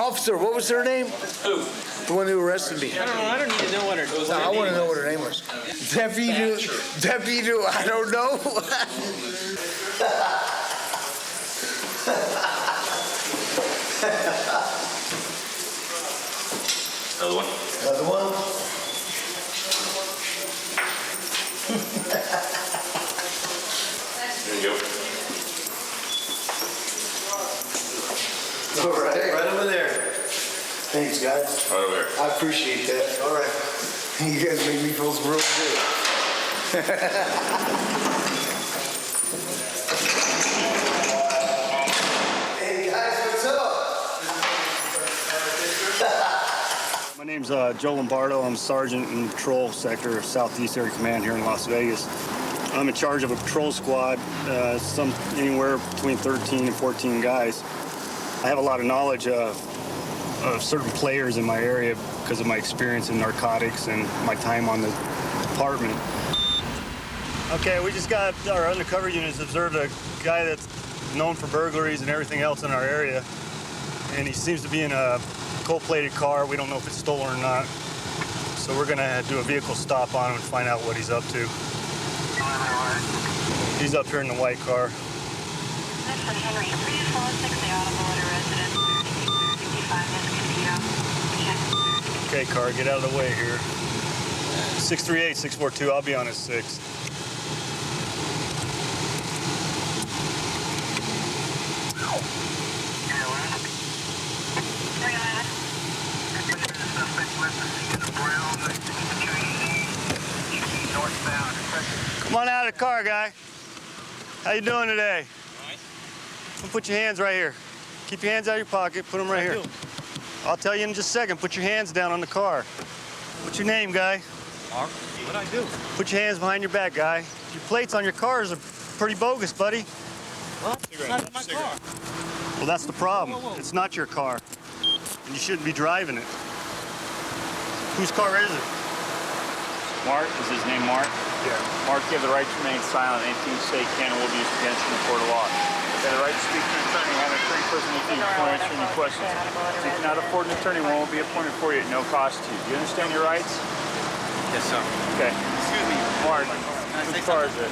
Officer, what was her name? Who? The one who arrested me. I don't know. I don't need to know what her name was. No, I want to know what her name was. Deputy, I don't know. Another one? Another one? There you go. All right. Right over there. Thanks, guys. Right over there. I appreciate that. All right. You guys make me feel real good. Hey, guys, what's up? My name's Joe Lombardo. I'm Sergeant in the Patrol Sector, Southeast Area Command here in Las Vegas. I'm in charge of a patrol squad, anywhere between 13 and 14 guys. I have a lot of knowledge of certain players in my area because of my experience in narcotics and my time on the department. Okay, we just got our undercover units observed a guy that's known for burglaries and everything else in our area. And he seems to be in a gold-plated car. We don't know if it's stolen or not. So we're gonna do a vehicle stop on him and find out what he's up to. He's up here in the white car. Okay, car, get out of the way here. 638-642, I'll be on his 6. Come on out of the car, guy. How you doing today? Put your hands right here. Keep your hands out of your pocket. Put them right here. I'll tell you in just a second. Put your hands down on the car. What's your name, guy? Mark. What'd I do? Put your hands behind your back, guy. Your plates on your cars are pretty bogus, buddy. What? It's not my car. Well, that's the problem. Whoa, whoa. It's not your car. And you shouldn't be driving it. Whose car is it? Mark, is his name Mark? Yeah. Mark, you have the right to remain silent. Anything you say can and will be used against you in the court of law. You have the right to speak to an attorney. Have an attorney present with you before answering any questions. If you cannot afford an attorney, one will be appointed for you at no cost to you. Do you understand your rights? Yes, sir. Okay. Excuse me. Mark, Can I say whose car is something? it?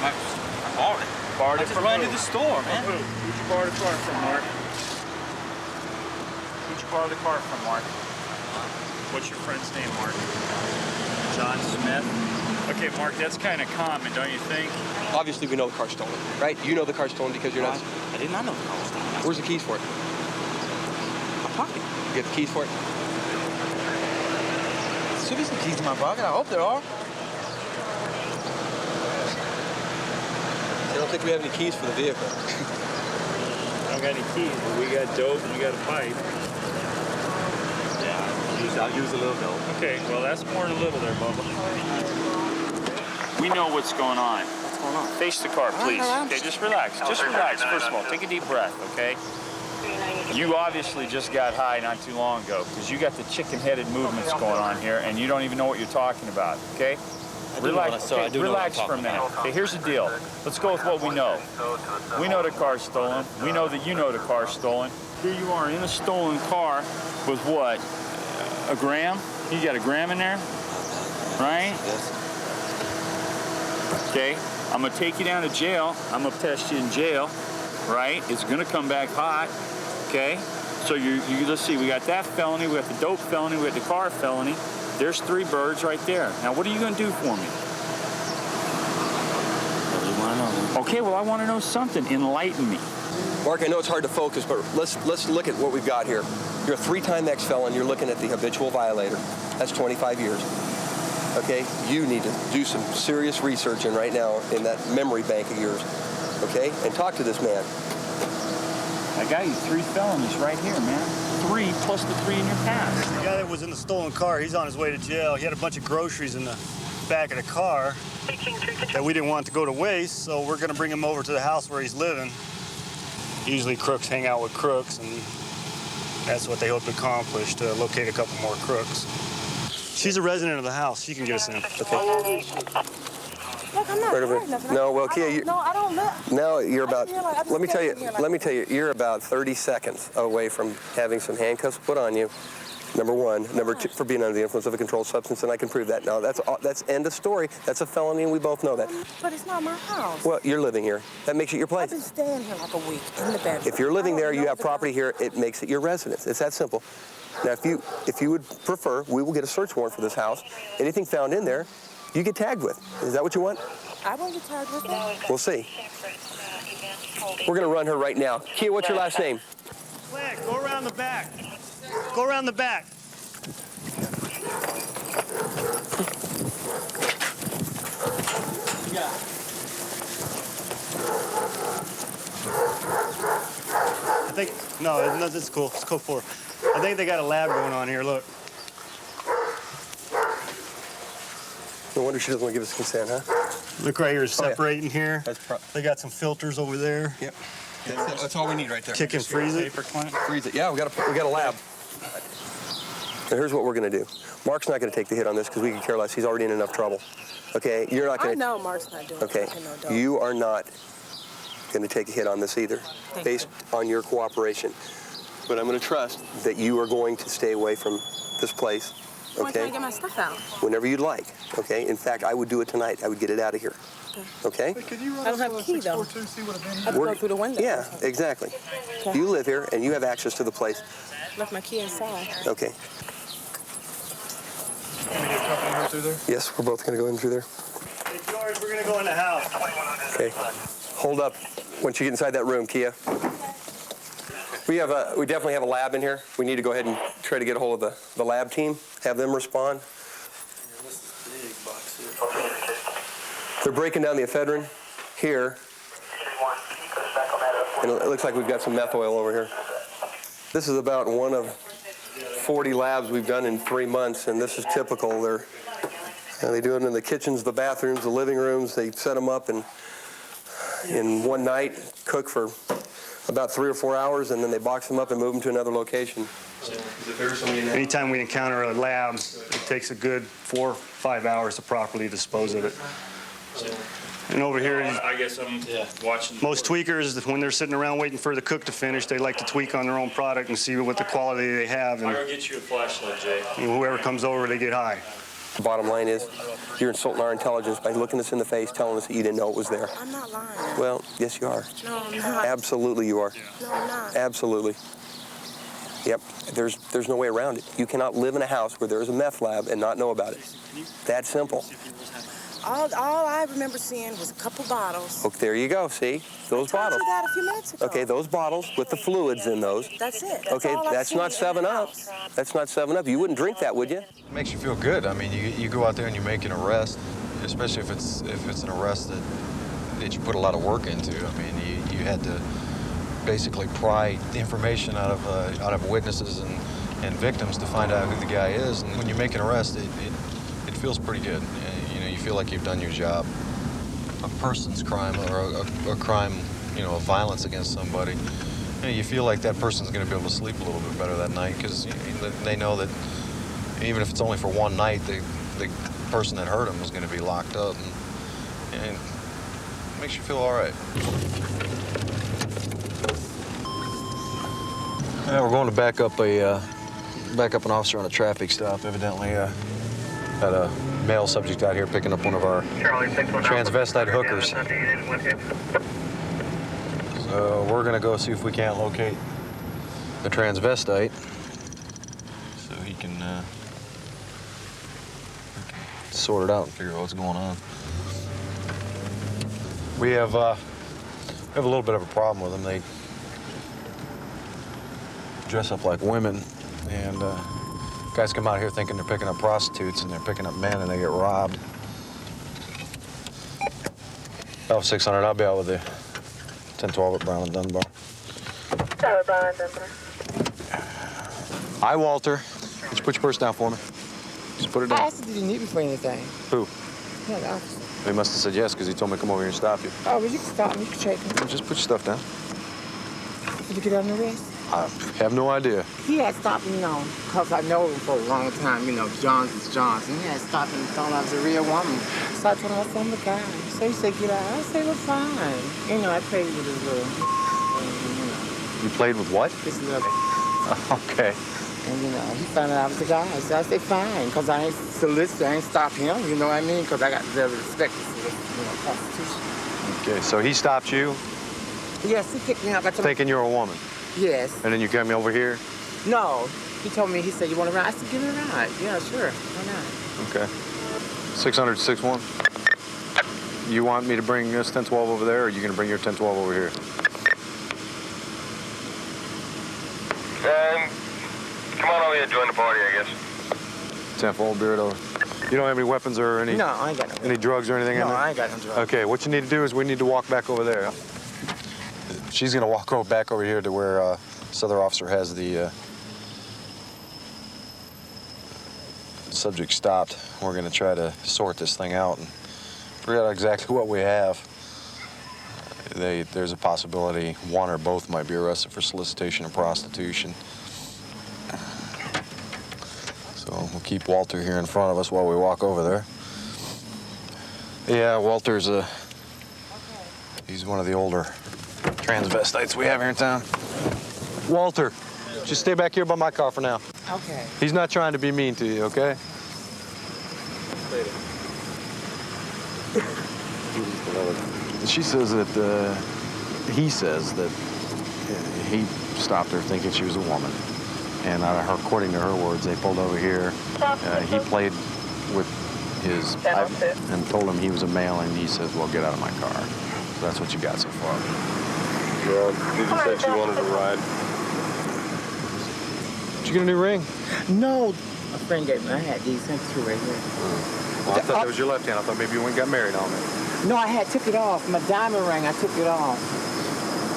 I borrowed it. Borrowed I it just from ran who? to the store, man. From who? Who'd you borrow the car from, Mark? Who'd you borrow the car from, Mark? What's your friend's name, Mark? John Smith? Okay, Mark, that's kind of common, don't you think? Obviously, we know the car's stolen, right? You know the car's stolen because you're not... I did not know the car was stolen. Where's the keys for it? My pocket. You got the keys for it? Should be some keys in my pocket. I hope there are. I don't think we have any keys for the vehicle. I don't got any keys, but we got dope and we got a pipe. I'll use a little dope. Okay, well, that's more than a little there, Bubba. We know what's going on. What's going on? Face the car, please. Okay, just relax. Just relax, first of all. Take a deep breath, okay? You obviously just got high not too long ago because you got the chicken-headed movements going on here and you don't even know what you're talking about, okay? Relax, okay, relax for a minute. Okay, here's the deal. Let's go with what we know. We know the car's stolen. We know that you know the car's stolen. Here you are in a stolen car with what? A gram? You got a gram in there? Right? Yes. Okay, I'm gonna take you down to jail. I'm gonna test you in jail, right? It's gonna come back hot, okay? So you let's see, we got that felony, we got the dope felony, we got the car felony. There's 3 birds right there. Now, what are you gonna do for me? What do you want to know? Okay, well, I wanna know something. Enlighten me. Mark, I know it's hard to focus, but let's look at what we've got here. You're a 3-time ex-felon. You're looking at the habitual violator. That's 25 years. Okay? You need to do some serious research in right now in that memory bank of yours. Okay? And talk to this man. I got you 3 felonies right here, man. 3 plus the 3 in your past. The guy that was in the stolen car, he's on his way to jail. He had a bunch of groceries in the back of the car that we didn't want to go to waste, so we're gonna bring him over to the house where he's living. Usually crooks hang out with crooks, and that's what they hope to accomplish, to locate a couple more crooks. She's a resident of the house. She can get us in. Okay. Look, I'm not Right over hard there. nothing. No, well, Kia, you. No, I don't look. Now you're about. feel like I just Let me tell you. came here like Let me this. tell you. You're about 30 seconds away from having some handcuffs put on you. Number one. Number two, for being under the influence of a controlled substance, and I can prove that. No, that's end of story. That's a felony, and we both know that. But it's not my house. Well, you're living here. That makes it your place. I've been staying here like a week in the bedroom. If you're living I don't there, you know have the property here. It makes it your residence. It's that simple. Now, if you would prefer, we will get a search warrant for this house. Anything found in there, you get tagged with. Is that what you want? I won't get tagged with it. We'll see. We're going to run her right now. Kia, what's your last name? Click, go around the back. Go around the back. I think, no, this is cool. It's code 4. I think they got a lab going on here, look. No wonder she doesn't want to give us consent, huh? Look right here, separating here. That's they got some filters over there. Yep. That's all we need right there. Kick and freeze it. Freeze it. Yeah, we got a lab. Now here's what we're going to do. Mark's not going to take the hit on this because we could care less. He's already in enough trouble. Okay, you're not going to. I know Mark's not doing Okay, it. Okay, you are not going to take a hit on this either, based on your cooperation. But I'm going to trust that you are going to stay away from this place. Why can't I Okay. get my stuff out? Whenever you'd like. Okay. In fact, I would do it tonight. I would get it out of here. Okay. I don't have a key though. I have to go through the window. Yeah, exactly. Okay. You live here and you have access to the place. Left my key inside. Okay. Can we get company her through there? Yes, we're both going to go in through there. Hey, George, we're going to go in the house. Okay. Hold up. Once you get inside that room, Kia. We definitely have a lab in here. We need to go ahead and try to get a hold of the lab team, have them respond. They're breaking down the ephedrine here. And it looks like we've got some meth oil over here. This is about one of 40 labs we've done in 3 months, and this is typical. They do it in the kitchens, the bathrooms, the living rooms. They set them up and in one night, cook for about 3 or 4 hours, and then they box them up and move them to another location. Anytime we encounter a lab, it takes a good 4 or 5 hours to properly dispose of it. And over here, I guess I'm watching. most tweakers, when they're sitting around waiting for the cook to finish, they like to tweak on their own product and see what the quality they have. I'll And go get you a flashlight, Jay. whoever comes over, they get high. The bottom line is, you're insulting our intelligence by looking us in the face, telling us that you didn't know it was there. I'm not lying. Well, yes, you are. No, I'm not. Absolutely, you are. No, I'm not. Absolutely. Yep. There's no way around it. You cannot live in a house where there is a meth lab and not know about it. That simple. All I remember seeing was a couple bottles. Oh, there you go. See? Those I told bottles. you that a few minutes ago. Okay, those bottles with the fluids in those. That's it. Okay, all I've that's seen not in the 7-Up. house. That's not 7-Up. You wouldn't drink that, would you? It makes you feel good. I mean, you go out there and you make an arrest, especially if it's an arrest that you put a lot of work into. I mean, you had to basically pry the information out of witnesses and victims to find out who the guy is. And when you make an arrest, it feels pretty good. You feel like you've done your job. A person's crime or a crime, of violence against somebody, you feel like that person's going to be able to sleep a little bit better that night because they know that even if it's only for one night, the person that hurt them is going to be locked up, and it makes you feel all right. Yeah, we're going to back up an officer on a traffic stop. Evidently, had a male subject out here picking up one of our transvestite hookers. So we're gonna go see if we can't locate the transvestite so he can sort it out and figure out what's going on. We have a little bit of a problem with them. They dress up like women, and guys come out here thinking they're picking up prostitutes, and they're picking up men, and they get robbed. Alpha 600, I'll be out with you. 1012 at Brown and Dunbar. Brown and Dunbar. Hi, Walter. Would you put your purse down for me? Just put it down. I asked, did you need me for anything? Who? Yeah, the officer. He must have said yes because he told me to come over here and stop you. Oh, well, you can stop me. You can shake me. Just put your stuff down. Did you get on the arrest? I have no idea. He had stopped me, because I know him for a long time. Johns is Johns. And he had stopped me and thought I was a real woman. started telling my son the guy. So he said, get out. I said, well, fine. You know, I played with his little, You played with what? his little. Okay. And, you know, he found out I was the guy. So I said, fine, because I ain't solicit, I ain't stop him, you know what I mean? Because I got the respect for Constitution. Okay, so he stopped you Yes, he picked me up. I told him, thinking you're a woman. yes. And then you came over here? No. He told me, he said, you want to ride? I said, give me a ride. Yeah, sure. Why not? Okay. 600-61. You want me to bring this 1012 over there, or are you going to bring your 1012 over here? Come on over here and join the party, I guess. 10-4, beard over. You don't have any weapons or any? No, I ain't got no Any drugs or anything in there? No, I ain't got no drugs. Okay, what you need to do is we need to walk back over there. She's going to walk back over here to where this other officer has the subject stopped. We're going to try to sort this thing out and figure out exactly what we have. There's a possibility one or both might be arrested for solicitation and prostitution. So we'll keep Walter here in front of us while we walk over there. Yeah, Walter's he's one of the older transvestites we have here in town. Walter, just stay back here by my car for now. Okay. He's not trying to be mean to you, okay? She says that, he says that he stopped her thinking she was a woman. And according to her words, they pulled over here. He played with his and told him he was a male, and he says, well, get out of my car. So that's what you got so far. Well, she just said she wanted to ride. Did you get a new ring? No. My friend gave me, I had these two right here. Well, I thought that was your left hand. I thought maybe you went and got married on me. No, I took it off. My diamond ring, I took it off.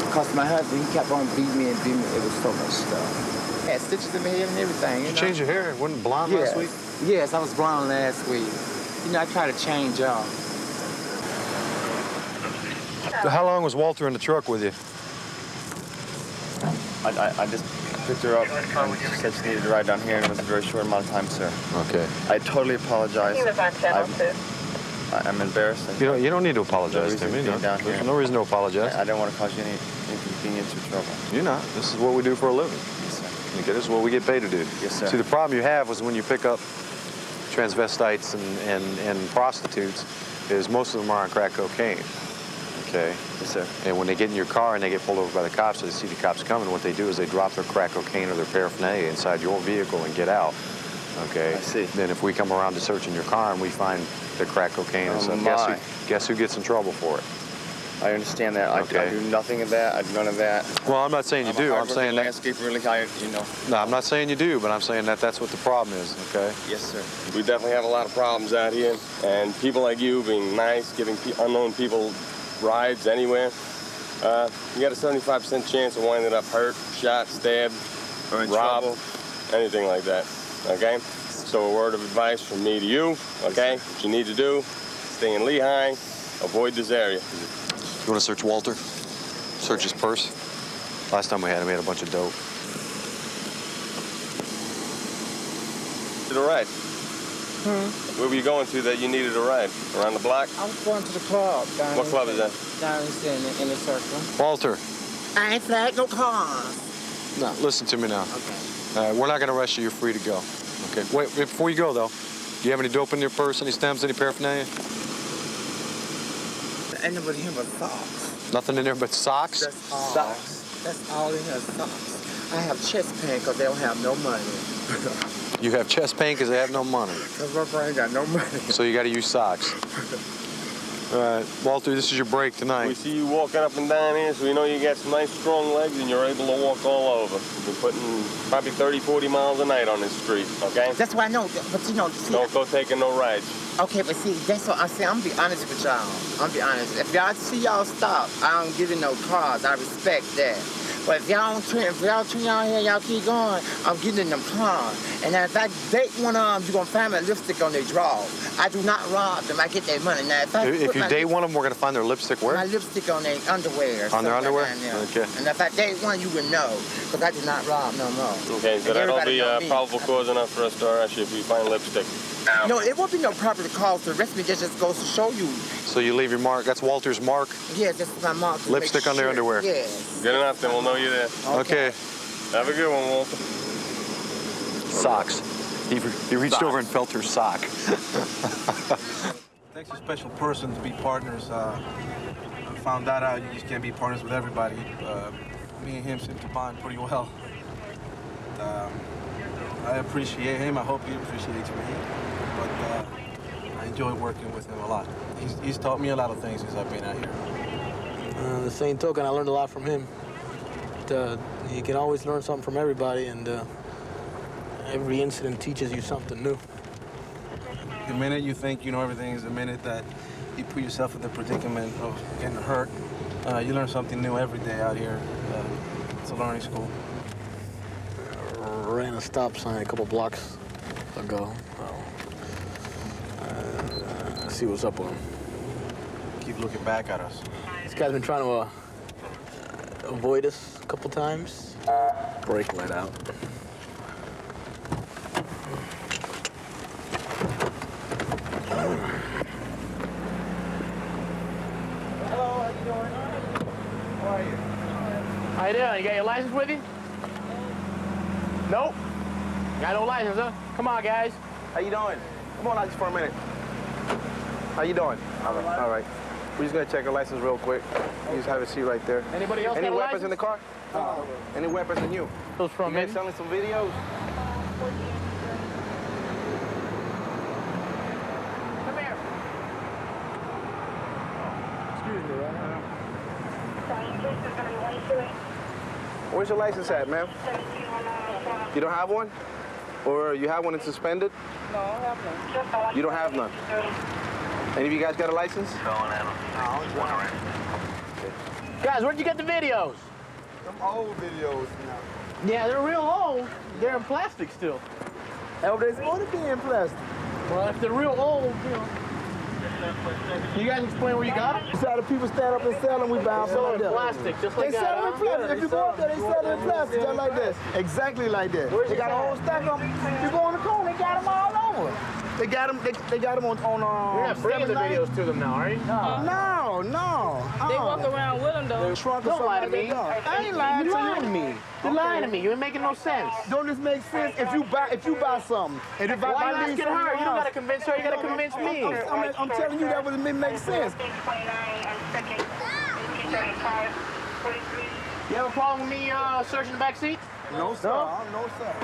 Because my husband, he kept on beating me and beating me. It was so much stuff. I had stitches in my head and everything, You changed your hair. It wasn't blonde last week? Yes, I was blonde last week. You know, I try to change up. So how long was Walter in the truck with you? I just picked her up and she said she needed to ride down here, and it was a very short amount of time, sir. Okay. I totally apologize. I'm embarrassed. You don't need to apologize to me. No, There's no reason to apologize. I don't want to cause you any inconvenience or trouble. You're not. This is what we do for a living. Yes, sir. Okay, this is what we get paid to do. Yes, sir. See, the problem you have is when you pick up transvestites and prostitutes, is most of them are on crack cocaine. Okay? Yes, sir. And when they get in your car and they get pulled over by the cops, so they see the cops coming, what they do is they drop their crack cocaine or their paraphernalia inside your vehicle and get out. Okay? I see. Then if we come around to search in your car and we find the crack cocaine and stuff, guess who gets in trouble for it? I understand that. Okay. I do nothing of that. I do none of that. Well, I'm not saying you do. I'm saying that. Landscape really high, you know. No, I'm not saying you do, but I'm saying that that's what the problem is, okay? Yes, sir. We definitely have a lot of problems out here, and people like you being nice, giving unknown people rides anywhere, you got a 75% chance of winding up hurt, shot, stabbed, robbed, anything like that, okay? So a word of advice from me to you, okay? What you need to do, stay in Lehigh, avoid this area. You want to search Walter? Search his purse? Last time we had him, he had a bunch of dope. To the right. Where were you going to that you needed a ride? Around the block? I was going to the club. What club is that? Down in the circle. Walter. I ain't flagged no cars. No, listen to me now. Okay. We're not going to arrest you. You're free to go. Okay. Wait, before you go, though, do you have any dope in your purse, any stems, any paraphernalia? Ain't nobody here but socks. Nothing in there but socks? That's all. Socks. That's all in here, socks. I have chest pain because they don't have no money. You have chest pain because they have no money. Because my brain got no money. So you got to use socks. All right, Walter, this is your break tonight. We see you walking up and down here, so we know you got some nice strong legs and you're able to walk all over. You've been putting probably 30, 40 miles a night on this street, okay? That's why I know, but you know... See, don't go taking no rides. Okay, but see, that's what I say. I'm gonna be honest with y'all. I'm be honest. If y'all see y'all stop, I don't give you no cars. I respect that. But if y'all don't turn, y'all here, y'all keep going, I'm getting in them cars. And if I date one of them, you're gonna find my lipstick on their drawers. I do not rob them. I get their money. Now, if you date one of them, we're gonna find their lipstick where? My lipstick on their underwear. On their underwear? Okay. And if I date one, you would know, because I do not rob no more. Okay, so that'll be probable cause enough for us to arrest you if we find lipstick. No, it won't be no property cause to arrest me. That just goes to show you. So you leave your mark. That's Walter's mark. Yes, that's my mark. to Lipstick make on their sure. underwear. Yes. Good enough, then we'll know you're there. Okay. Have a good one, Walter. Socks. He reached over and felt her sock. Takes a special person to be partners. I found that out. You just can't be partners with everybody. Me and him seem to bond pretty well. I appreciate him. I hope he appreciates me. But I enjoy working with him a lot. He's taught me a lot of things since I've been out here. The same token, I learned a lot from him. You can always learn something from everybody, and every incident teaches you something new. The minute you think you know everything is the minute that you put yourself in the predicament of getting hurt. You learn something new every day out here. It's a learning school. Ran a stop sign a couple blocks ago. See what's up with him. Keep looking back at us. This guy's been trying to avoid us a couple times. Brake light out. Hello, how you doing? How are you? How you doing? You got your license with you? Nope. Got no license, huh? Come on, guys. How you doing? Come on out just for a minute. How you doing? All right. All right. We're just gonna check your license real quick. You just have a seat right there. Anybody else Any got a weapons license? in the car? Any weapons in you? Those from you me. guys selling some videos? Come here. Excuse me, Where's your license at, ma'am? You don't have one? Or you have one and suspended? No, I have none. You don't have none? Any of you guys got a license? Guys, where'd you get the videos? Some old videos now. Yeah, they're real old. They're in plastic still. Oh, they're supposed to be in plastic. Well, if they're real old, you know. You guys explain where you got it? So the people stand up and sell them, we buy them. Sell them in plastic, just like they that, sell them in huh? plastic. Yeah, If you go up there, they sell them in plastic, just like this. Exactly like that. Where's They it got a at? whole stack of them. You go on the corner, they got them all over. They got them. They got them on. You're not bringing the videos to them now, are you? No. They walk around with them, though. Don't lie to me. I ain't lying You to lying to me. You're lying to me. You ain't making no sense. Don't this make sense? If you buy something, and if Why I you asking her? You don't gotta convince her. You gotta convince me. I'm telling you that would make sense. You have a problem with me searching the back seat? No, sir. No, sir.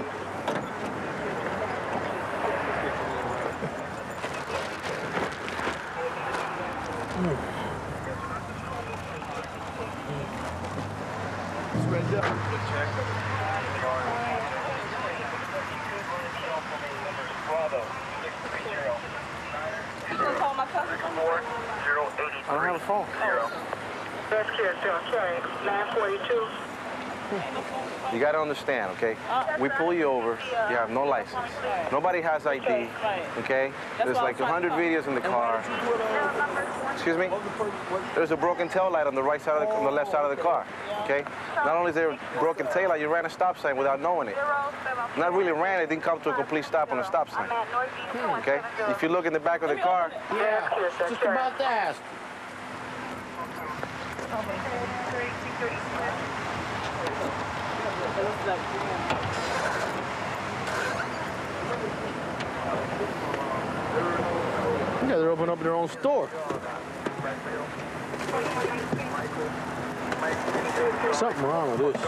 It's right there. You gonna call my cousin? I don't have a phone. That's clear, still carrying. 942. You got to understand, okay? We pull you over, you have no license. Nobody has ID, okay? There's like 100 videos in the car. Excuse me? There's a broken tail light on the right side of on the left side of the car, okay? Not only is there a broken tail light, you ran a stop sign without knowing it. Not really ran, it didn't come to a complete stop on a stop sign, okay? If you look in the back of the car, Yeah, just about to ask. Yeah, they're opening up their own store. Something wrong with this.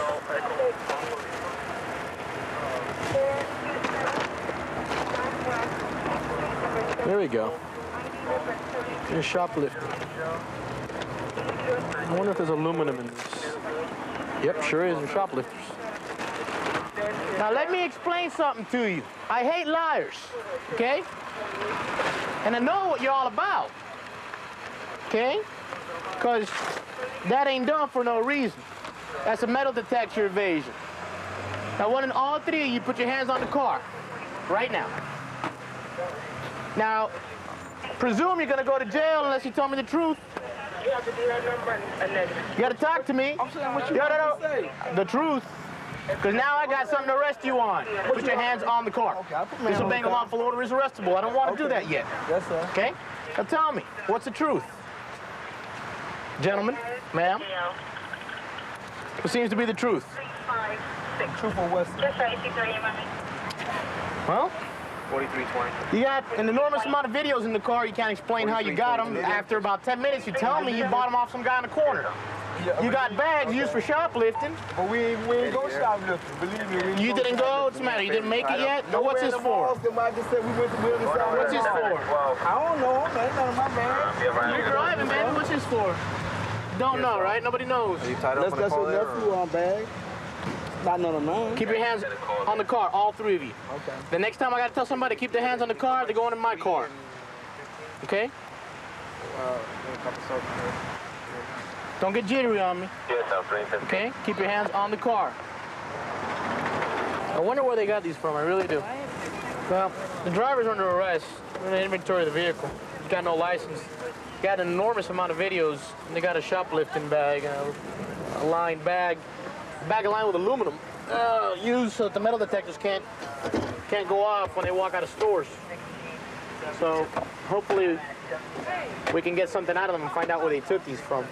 There we go. There's shoplifting. I wonder if there's aluminum in this. Yep, sure is. They're shoplifters. Now let me explain something to you. I hate liars, okay? And I know what you're all about, okay? Because that ain't done for no reason. That's a metal detector evasion. Now, why don't all three of you put your hands on the car right now? Now, presume you're gonna go to jail unless you tell me the truth. You have to do that number and then. You gotta talk to me. I'm saying what you No, want to say. The truth. Because now I got something to arrest you on. Put your hands on the car. Disobeying a lawful order is arrestable. I don't want to do that yet. Yes, sir. Okay? Now tell me, what's the truth? Gentlemen, ma'am? What seems to be the truth? Truth or what? Well? 4320. You got an enormous amount of videos in the car. You can't explain how you got them. After about 10 minutes, you tell me you bought them off some guy in the corner. You got bags used for shoplifting. But we ain't go shoplifting. Believe me. You didn't go? What's the matter? You didn't make it yet? No, what's this for? What's this for? I don't know. That's none of my bag. You're driving, man. What's this for? Don't know, right? Nobody knows. Are you tied up on the car there? That's your bag. Not none of mine. Keep your hands on the car, all three of you. Okay. The next time I gotta tell somebody to keep their hands on the car, they're going in my car. Okay? Don't get jittery on me. Okay? Keep your hands on the car. I wonder where they got these from. I really do. Well, the driver's under arrest. We're in the inventory of the vehicle. He's got no license. Got an enormous amount of videos. And they got a shoplifting bag, a lined bag. Bag lined with aluminum, used so that the metal detectors can't go off when they walk out of stores. So hopefully we can get something out of them and find out where they took these from.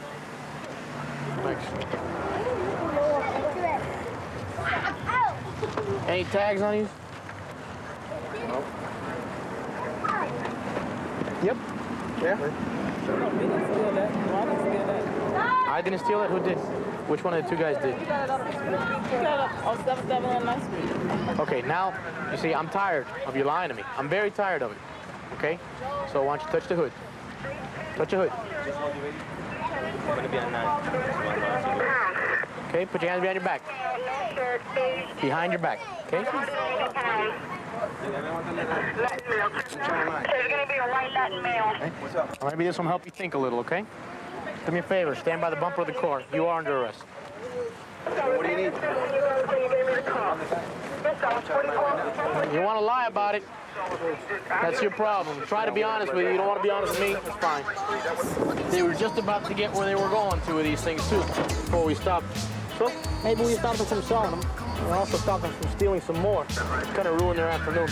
Thanks. Any tags on these? No. Yep. Yeah. I didn't steal it. Who did? Which one of the two guys did? You got it on 77 on Ninth Street. Okay, now, you see, I'm tired of you lying to me. I'm very tired of it, okay? So why don't you touch the hood? Touch the hood. I'm going to be on 9. Okay, put your hands behind your back. Behind your back, okay? There's going to be a white Latin male. Okay. Maybe this will help you think a little, okay? Do me a favor, stand by the bumper of the car. You are under arrest. What do you need? You want to lie about it, that's your problem. Try to be honest with you. You don't want to be honest with me, that's fine. They were just about to get where they were going to with these things, too, before we stopped. So maybe we stopped them from selling them. We also stopped them from stealing some more. Kind of ruined their afternoon.